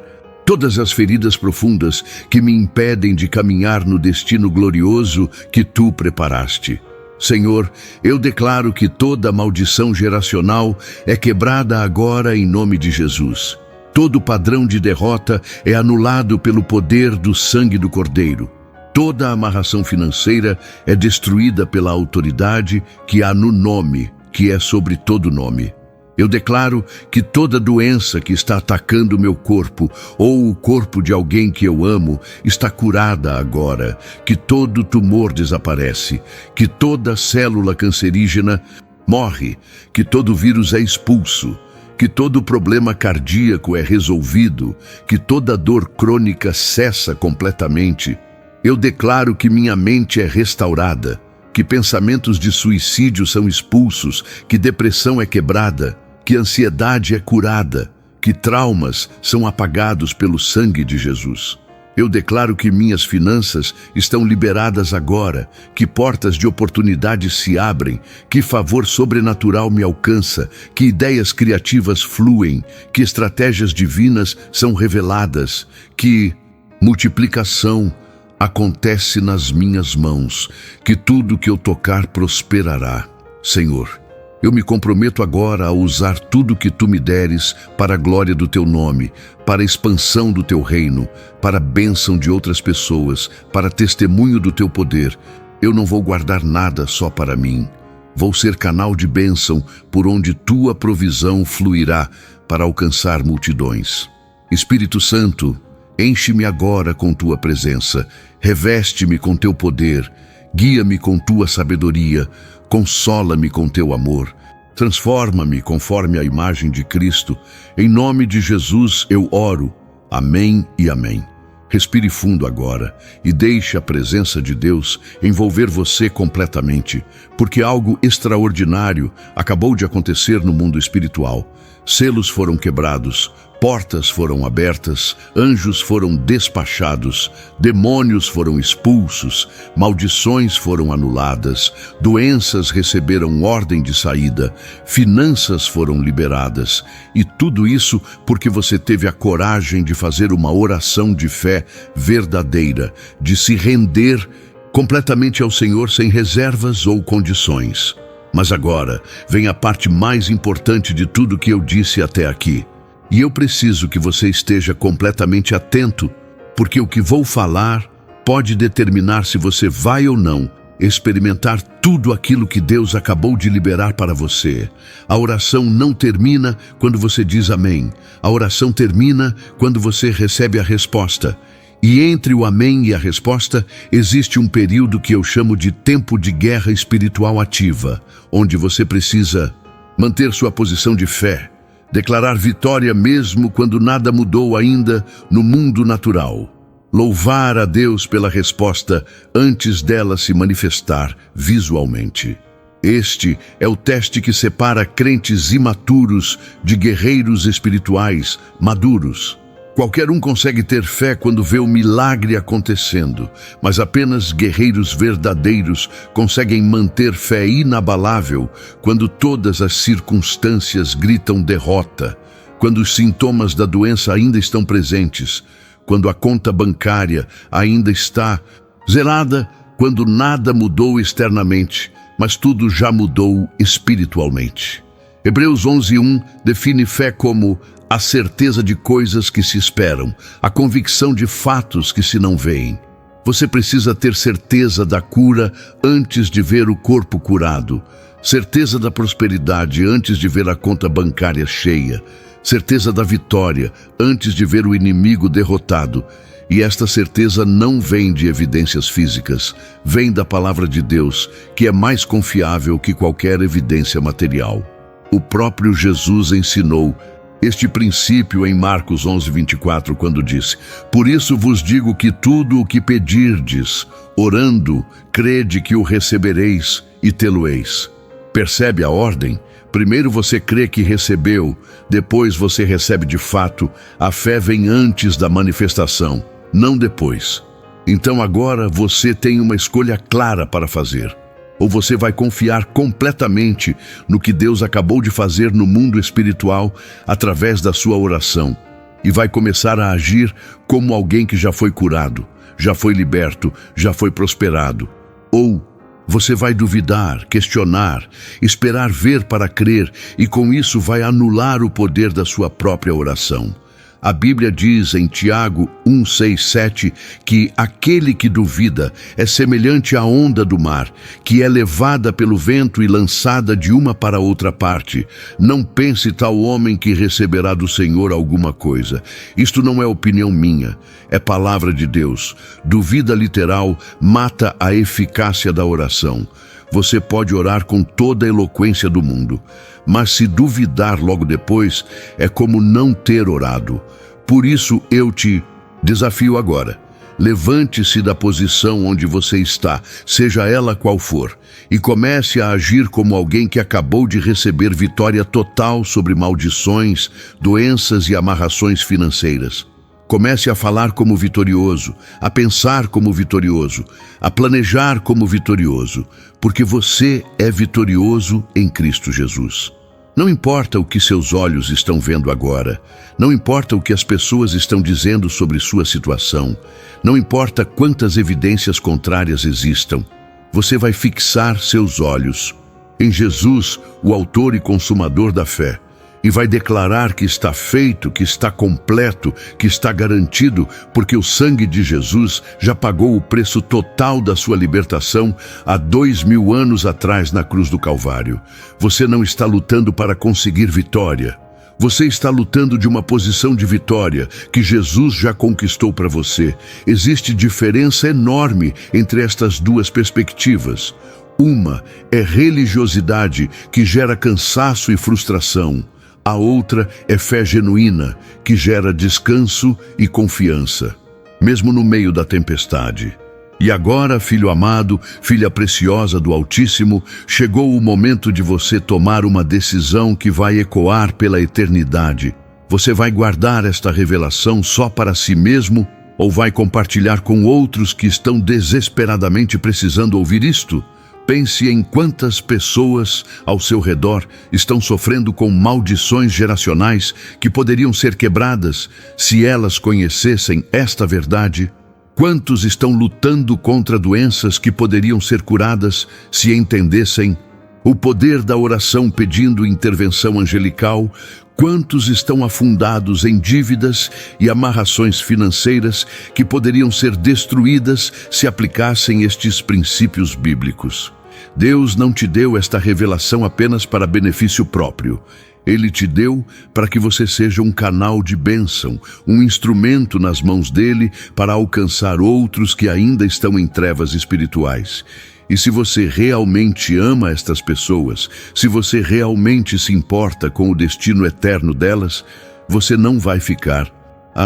todas as feridas profundas que me impedem de caminhar no destino glorioso que Tu preparaste. Senhor, eu declaro que toda maldição geracional é quebrada agora em nome de Jesus. Todo padrão de derrota é anulado pelo poder do sangue do Cordeiro. Toda amarração financeira é destruída pela autoridade que há no nome, que é sobre todo nome. Eu declaro que toda doença que está atacando o meu corpo ou o corpo de alguém que eu amo está curada agora, que todo tumor desaparece, que toda célula cancerígena morre, que todo vírus é expulso, que todo problema cardíaco é resolvido, que toda dor crônica cessa completamente. Eu declaro que minha mente é restaurada, que pensamentos de suicídio são expulsos, que depressão é quebrada, que ansiedade é curada, que traumas são apagados pelo sangue de Jesus. Eu declaro que minhas finanças estão liberadas agora, que portas de oportunidade se abrem, que favor sobrenatural me alcança, que ideias criativas fluem, que estratégias divinas são reveladas, que multiplicação acontece nas minhas mãos, que tudo que eu tocar prosperará. Senhor, eu me comprometo agora a usar tudo que tu me deres para a glória do teu nome, para a expansão do teu reino, para a bênção de outras pessoas, para testemunho do teu poder. Eu não vou guardar nada só para mim. Vou ser canal de bênção por onde tua provisão fluirá para alcançar multidões. Espírito Santo, enche-me agora com tua presença, reveste-me com teu poder, guia-me com tua sabedoria, consola-me com teu amor, transforma-me conforme a imagem de Cristo. Em nome de Jesus eu oro. Amém e amém. Respire fundo agora e deixe a presença de Deus envolver você completamente, porque algo extraordinário acabou de acontecer no mundo espiritual. Selos foram quebrados, portas foram abertas, anjos foram despachados, demônios foram expulsos, maldições foram anuladas, doenças receberam ordem de saída, finanças foram liberadas. E tudo isso porque você teve a coragem de fazer uma oração de fé verdadeira, de se render completamente ao Senhor sem reservas ou condições. Mas agora vem a parte mais importante de tudo que eu disse até aqui. E eu preciso que você esteja completamente atento, porque o que vou falar pode determinar se você vai ou não experimentar tudo aquilo que Deus acabou de liberar para você. A oração não termina quando você diz amém. A oração termina quando você recebe a resposta. E entre o amém e a resposta, existe um período que eu chamo de tempo de guerra espiritual ativa, onde você precisa manter sua posição de fé, declarar vitória mesmo quando nada mudou ainda no mundo natural, louvar a Deus pela resposta antes dela se manifestar visualmente. Este é o teste que separa crentes imaturos de guerreiros espirituais maduros. Qualquer um consegue ter fé quando vê o milagre acontecendo, mas apenas guerreiros verdadeiros conseguem manter fé inabalável quando todas as circunstâncias gritam derrota, quando os sintomas da doença ainda estão presentes, quando a conta bancária ainda está zerada, quando nada mudou externamente, mas tudo já mudou espiritualmente. Hebreus 11:1 define fé como a certeza de coisas que se esperam, a convicção de fatos que se não veem. Você precisa ter certeza da cura antes de ver o corpo curado, certeza da prosperidade antes de ver a conta bancária cheia, certeza da vitória antes de ver o inimigo derrotado. E esta certeza não vem de evidências físicas, vem da palavra de Deus, que é mais confiável que qualquer evidência material. O próprio Jesus ensinou este princípio em Marcos 11:24, quando disse: Por isso vos digo que tudo o que pedirdes, orando, crede que o recebereis e tê-lo-eis. Percebe a ordem? Primeiro você crê que recebeu, depois você recebe de fato. A fé vem antes da manifestação, não depois. Então agora você tem uma escolha clara para fazer. Ou você vai confiar completamente no que Deus acabou de fazer no mundo espiritual através da sua oração e vai começar a agir como alguém que já foi curado, já foi liberto, já foi prosperado. Ou você vai duvidar, questionar, esperar ver para crer e com isso vai anular o poder da sua própria oração. A Bíblia diz em Tiago 1:6-7 que aquele que duvida é semelhante à onda do mar, que é levada pelo vento e lançada de uma para outra parte. Não pense tal homem que receberá do Senhor alguma coisa. Isto não é opinião minha, é palavra de Deus. Duvida literal mata a eficácia da oração. Você pode orar com toda a eloquência do mundo, mas se duvidar logo depois, é como não ter orado. Por isso eu te desafio agora. Levante-se da posição onde você está, seja ela qual for, e comece a agir como alguém que acabou de receber vitória total sobre maldições, doenças e amarrações financeiras. Comece a falar como vitorioso, a pensar como vitorioso, a planejar como vitorioso, porque você é vitorioso em Cristo Jesus. Não importa o que seus olhos estão vendo agora, não importa o que as pessoas estão dizendo sobre sua situação, não importa quantas evidências contrárias existam, você vai fixar seus olhos em Jesus, o autor e consumador da fé, e vai declarar que está feito, que está completo, que está garantido, porque o sangue de Jesus já pagou o preço total da sua libertação há 2000 anos atrás na cruz do Calvário. Você não está lutando para conseguir vitória. Você está lutando de uma posição de vitória que Jesus já conquistou para você. Existe diferença enorme entre estas duas perspectivas. Uma é religiosidade que gera cansaço e frustração. A outra é fé genuína, que gera descanso e confiança, mesmo no meio da tempestade. E agora, filho amado, filha preciosa do Altíssimo, chegou o momento de você tomar uma decisão que vai ecoar pela eternidade. Você vai guardar esta revelação só para si mesmo ou vai compartilhar com outros que estão desesperadamente precisando ouvir isto? Pense em quantas pessoas ao seu redor estão sofrendo com maldições geracionais que poderiam ser quebradas se elas conhecessem esta verdade. Quantos estão lutando contra doenças que poderiam ser curadas se entendessem o poder da oração pedindo intervenção angelical? Quantos estão afundados em dívidas e amarrações financeiras que poderiam ser destruídas se aplicassem estes princípios bíblicos? Deus não te deu esta revelação apenas para benefício próprio. Ele te deu para que você seja um canal de bênção, um instrumento nas mãos dele para alcançar outros que ainda estão em trevas espirituais. E se você realmente ama estas pessoas, se você realmente se importa com o destino eterno delas, você não vai ficar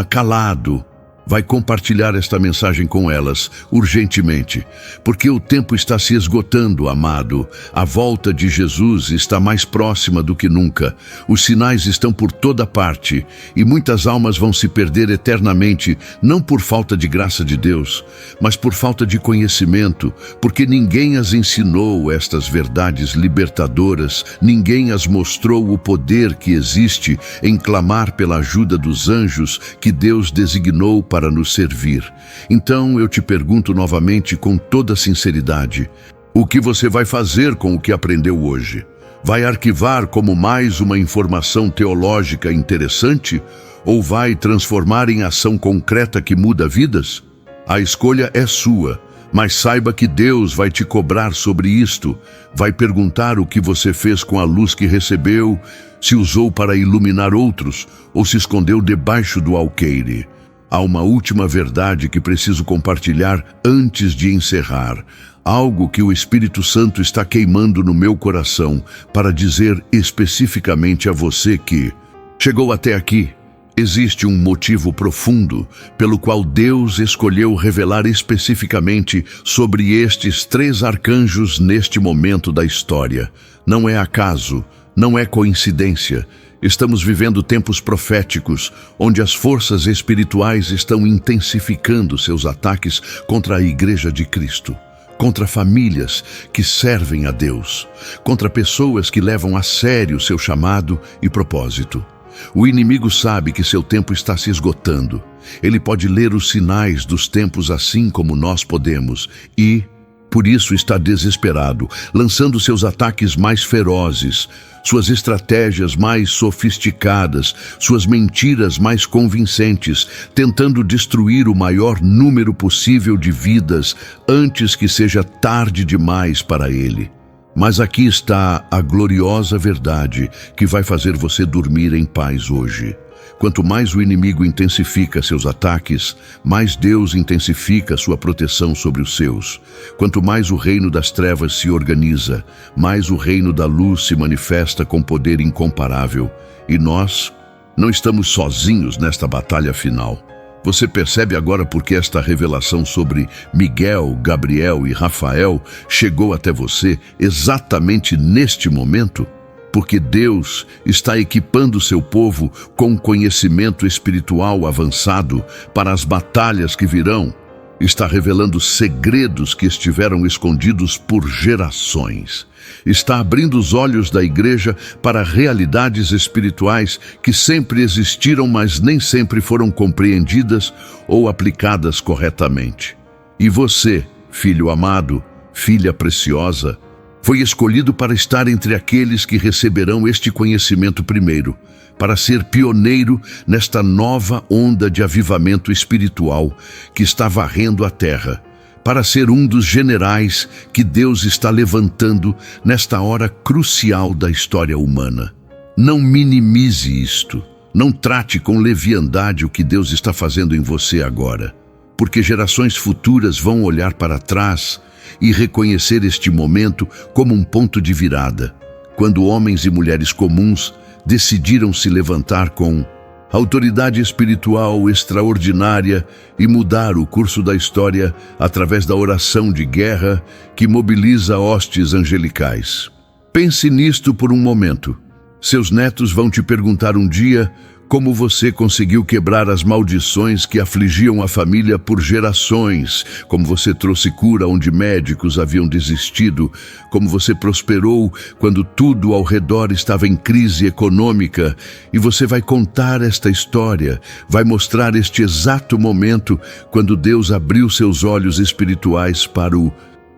calado. Vai compartilhar esta mensagem com elas, urgentemente, porque o tempo está se esgotando, amado. A volta de Jesus está mais próxima do que nunca. Os sinais estão por toda parte, e muitas almas vão se perder eternamente, não por falta de graça de Deus, mas por falta de conhecimento, porque ninguém as ensinou estas verdades libertadoras, ninguém as mostrou o poder que existe em clamar pela ajuda dos anjos que Deus designou para nos servir. Então eu te pergunto novamente com toda sinceridade, o que você vai fazer com o que aprendeu hoje? Vai arquivar como mais uma informação teológica interessante ou vai transformar em ação concreta que muda vidas? A escolha é sua, mas saiba que Deus vai te cobrar sobre isto, vai perguntar o que você fez com a luz que recebeu, se usou para iluminar outros ou se escondeu debaixo do alqueire. Há uma última verdade que preciso compartilhar antes de encerrar. Algo que o Espírito Santo está queimando no meu coração para dizer especificamente a você que chegou até aqui. Existe um motivo profundo pelo qual Deus escolheu revelar especificamente sobre estes 3 arcanjos neste momento da história. Não é acaso, não é coincidência. Estamos vivendo tempos proféticos, onde as forças espirituais estão intensificando seus ataques contra a Igreja de Cristo, contra famílias que servem a Deus, contra pessoas que levam a sério seu chamado e propósito. O inimigo sabe que seu tempo está se esgotando. Ele pode ler os sinais dos tempos assim como nós podemos e, por isso, está desesperado, lançando seus ataques mais ferozes, suas estratégias mais sofisticadas, suas mentiras mais convincentes, tentando destruir o maior número possível de vidas antes que seja tarde demais para ele. Mas aqui está a gloriosa verdade que vai fazer você dormir em paz hoje. Quanto mais o inimigo intensifica seus ataques, mais Deus intensifica sua proteção sobre os seus. Quanto mais o reino das trevas se organiza, mais o reino da luz se manifesta com poder incomparável. E nós não estamos sozinhos nesta batalha final. Você percebe agora por que esta revelação sobre Miguel, Gabriel e Rafael chegou até você exatamente neste momento? porque Deus está equipando seu povo com conhecimento espiritual avançado para as batalhas que virão. Está revelando segredos que estiveram escondidos por gerações. Está abrindo os olhos da igreja para realidades espirituais que sempre existiram, mas nem sempre foram compreendidas ou aplicadas corretamente. E você, filho amado, filha preciosa, foi escolhido para estar entre aqueles que receberão este conhecimento primeiro, para ser pioneiro nesta nova onda de avivamento espiritual que está varrendo a terra, para ser um dos generais que Deus está levantando nesta hora crucial da história humana. Não minimize isto, não trate com leviandade o que Deus está fazendo em você agora, porque gerações futuras vão olhar para trás e reconhecer este momento como um ponto de virada, quando homens e mulheres comuns decidiram se levantar com autoridade espiritual extraordinária e mudar o curso da história através da oração de guerra que mobiliza hostes angelicais. Pense nisto por um momento. Seus netos vão te perguntar um dia como você conseguiu quebrar as maldições que afligiam a família por gerações, como você trouxe cura onde médicos haviam desistido, como você prosperou quando tudo ao redor estava em crise econômica, e você vai contar esta história, vai mostrar este exato momento quando Deus abriu seus olhos espirituais para o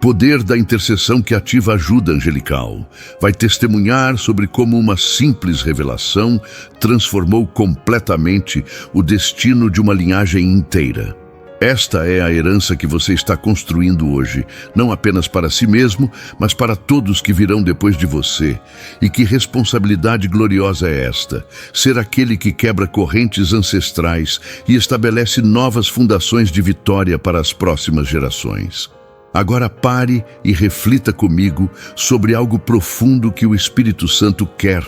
poder da intercessão que ativa a ajuda angelical. Vai testemunhar sobre como uma simples revelação transformou completamente o destino de uma linhagem inteira. Esta é a herança que você está construindo hoje, não apenas para si mesmo, mas para todos que virão depois de você. E que responsabilidade gloriosa é esta? Ser aquele que quebra correntes ancestrais e estabelece novas fundações de vitória para as próximas gerações. Agora pare e reflita comigo sobre algo profundo que o Espírito Santo quer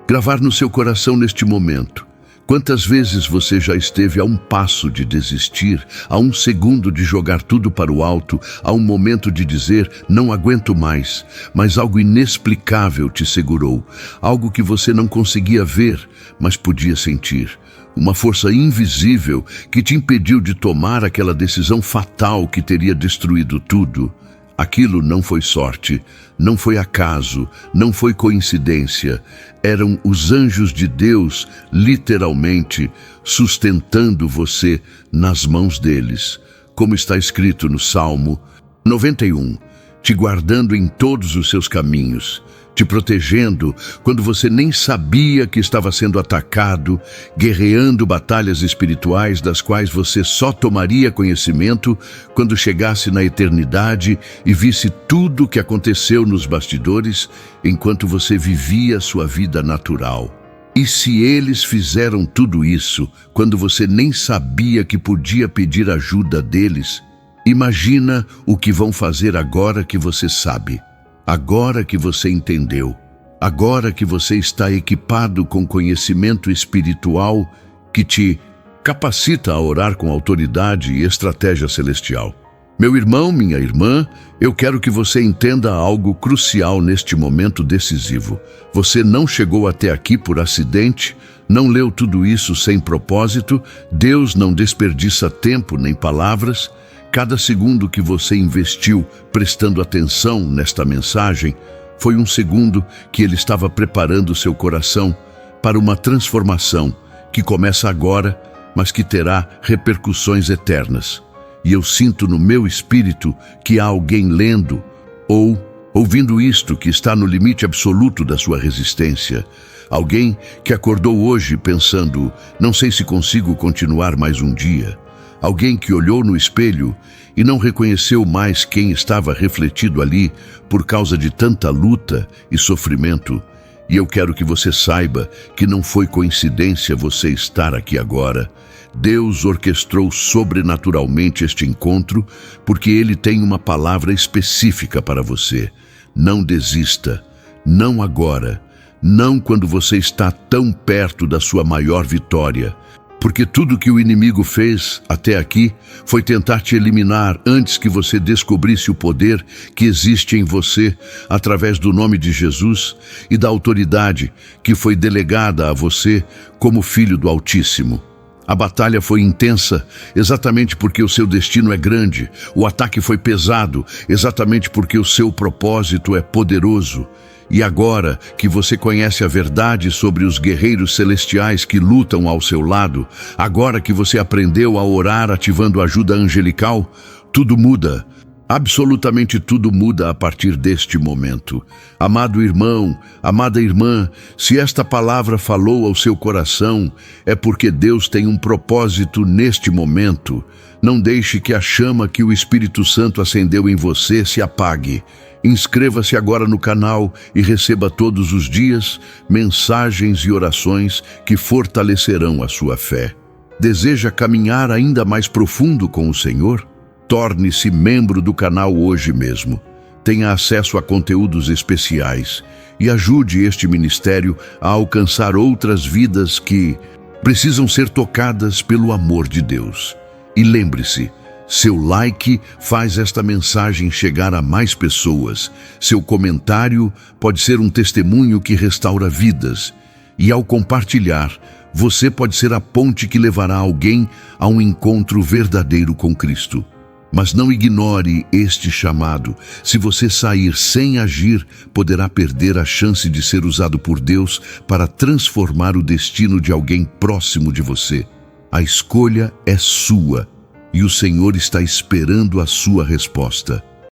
gravar no seu coração neste momento. Quantas vezes você já esteve a um passo de desistir, a um segundo de jogar tudo para o alto, a um momento de dizer, não aguento mais, mas algo inexplicável te segurou, algo que você não conseguia ver, mas podia sentir. Uma força invisível que te impediu de tomar aquela decisão fatal que teria destruído tudo. Aquilo não foi sorte, não foi acaso, não foi coincidência. Eram os anjos de Deus, literalmente, sustentando você nas mãos deles. Como está escrito no Salmo 91, te guardando em todos os seus caminhos, te protegendo quando você nem sabia que estava sendo atacado, guerreando batalhas espirituais das quais você só tomaria conhecimento quando chegasse na eternidade e visse tudo o que aconteceu nos bastidores enquanto você vivia sua vida natural. E se eles fizeram tudo isso quando você nem sabia que podia pedir ajuda deles, imagina o que vão fazer agora que você sabe. Agora que você entendeu, agora que você está equipado com conhecimento espiritual que te capacita a orar com autoridade e estratégia celestial. Meu irmão, minha irmã, eu quero que você entenda algo crucial neste momento decisivo. Você não chegou até aqui por acidente, não leu tudo isso sem propósito, Deus não desperdiça tempo nem palavras. Cada segundo que você investiu prestando atenção nesta mensagem foi um segundo que Ele estava preparando seu coração para uma transformação que começa agora, mas que terá repercussões eternas. E eu sinto no meu espírito que há alguém lendo ou ouvindo isto que está no limite absoluto da sua resistência. Alguém que acordou hoje pensando, não sei se consigo continuar mais um dia. Alguém que olhou no espelho e não reconheceu mais quem estava refletido ali por causa de tanta luta e sofrimento. E eu quero que você saiba que não foi coincidência você estar aqui agora. Deus orquestrou sobrenaturalmente este encontro porque Ele tem uma palavra específica para você. Não desista, não agora, não quando você está tão perto da sua maior vitória. Porque tudo que o inimigo fez até aqui foi tentar te eliminar antes que você descobrisse o poder que existe em você através do nome de Jesus e da autoridade que foi delegada a você como filho do Altíssimo. A batalha foi intensa exatamente porque o seu destino é grande. O ataque foi pesado exatamente porque o seu propósito é poderoso. E agora que você conhece a verdade sobre os guerreiros celestiais que lutam ao seu lado, agora que você aprendeu a orar ativando ajuda angelical, tudo muda. Absolutamente tudo muda a partir deste momento. Amado irmão, amada irmã, se esta palavra falou ao seu coração, é porque Deus tem um propósito neste momento. Não deixe que a chama que o Espírito Santo acendeu em você se apague. Inscreva-se agora no canal e receba todos os dias mensagens e orações que fortalecerão a sua fé. Deseja caminhar ainda mais profundo com o Senhor? Torne-se membro do canal hoje mesmo. Tenha acesso a conteúdos especiais e ajude este ministério a alcançar outras vidas que precisam ser tocadas pelo amor de Deus. E lembre-se, seu like faz esta mensagem chegar a mais pessoas. Seu comentário pode ser um testemunho que restaura vidas. E ao compartilhar, você pode ser a ponte que levará alguém a um encontro verdadeiro com Cristo. Mas não ignore este chamado. Se você sair sem agir, poderá perder a chance de ser usado por Deus para transformar o destino de alguém próximo de você. A escolha é sua. E o Senhor está esperando a sua resposta.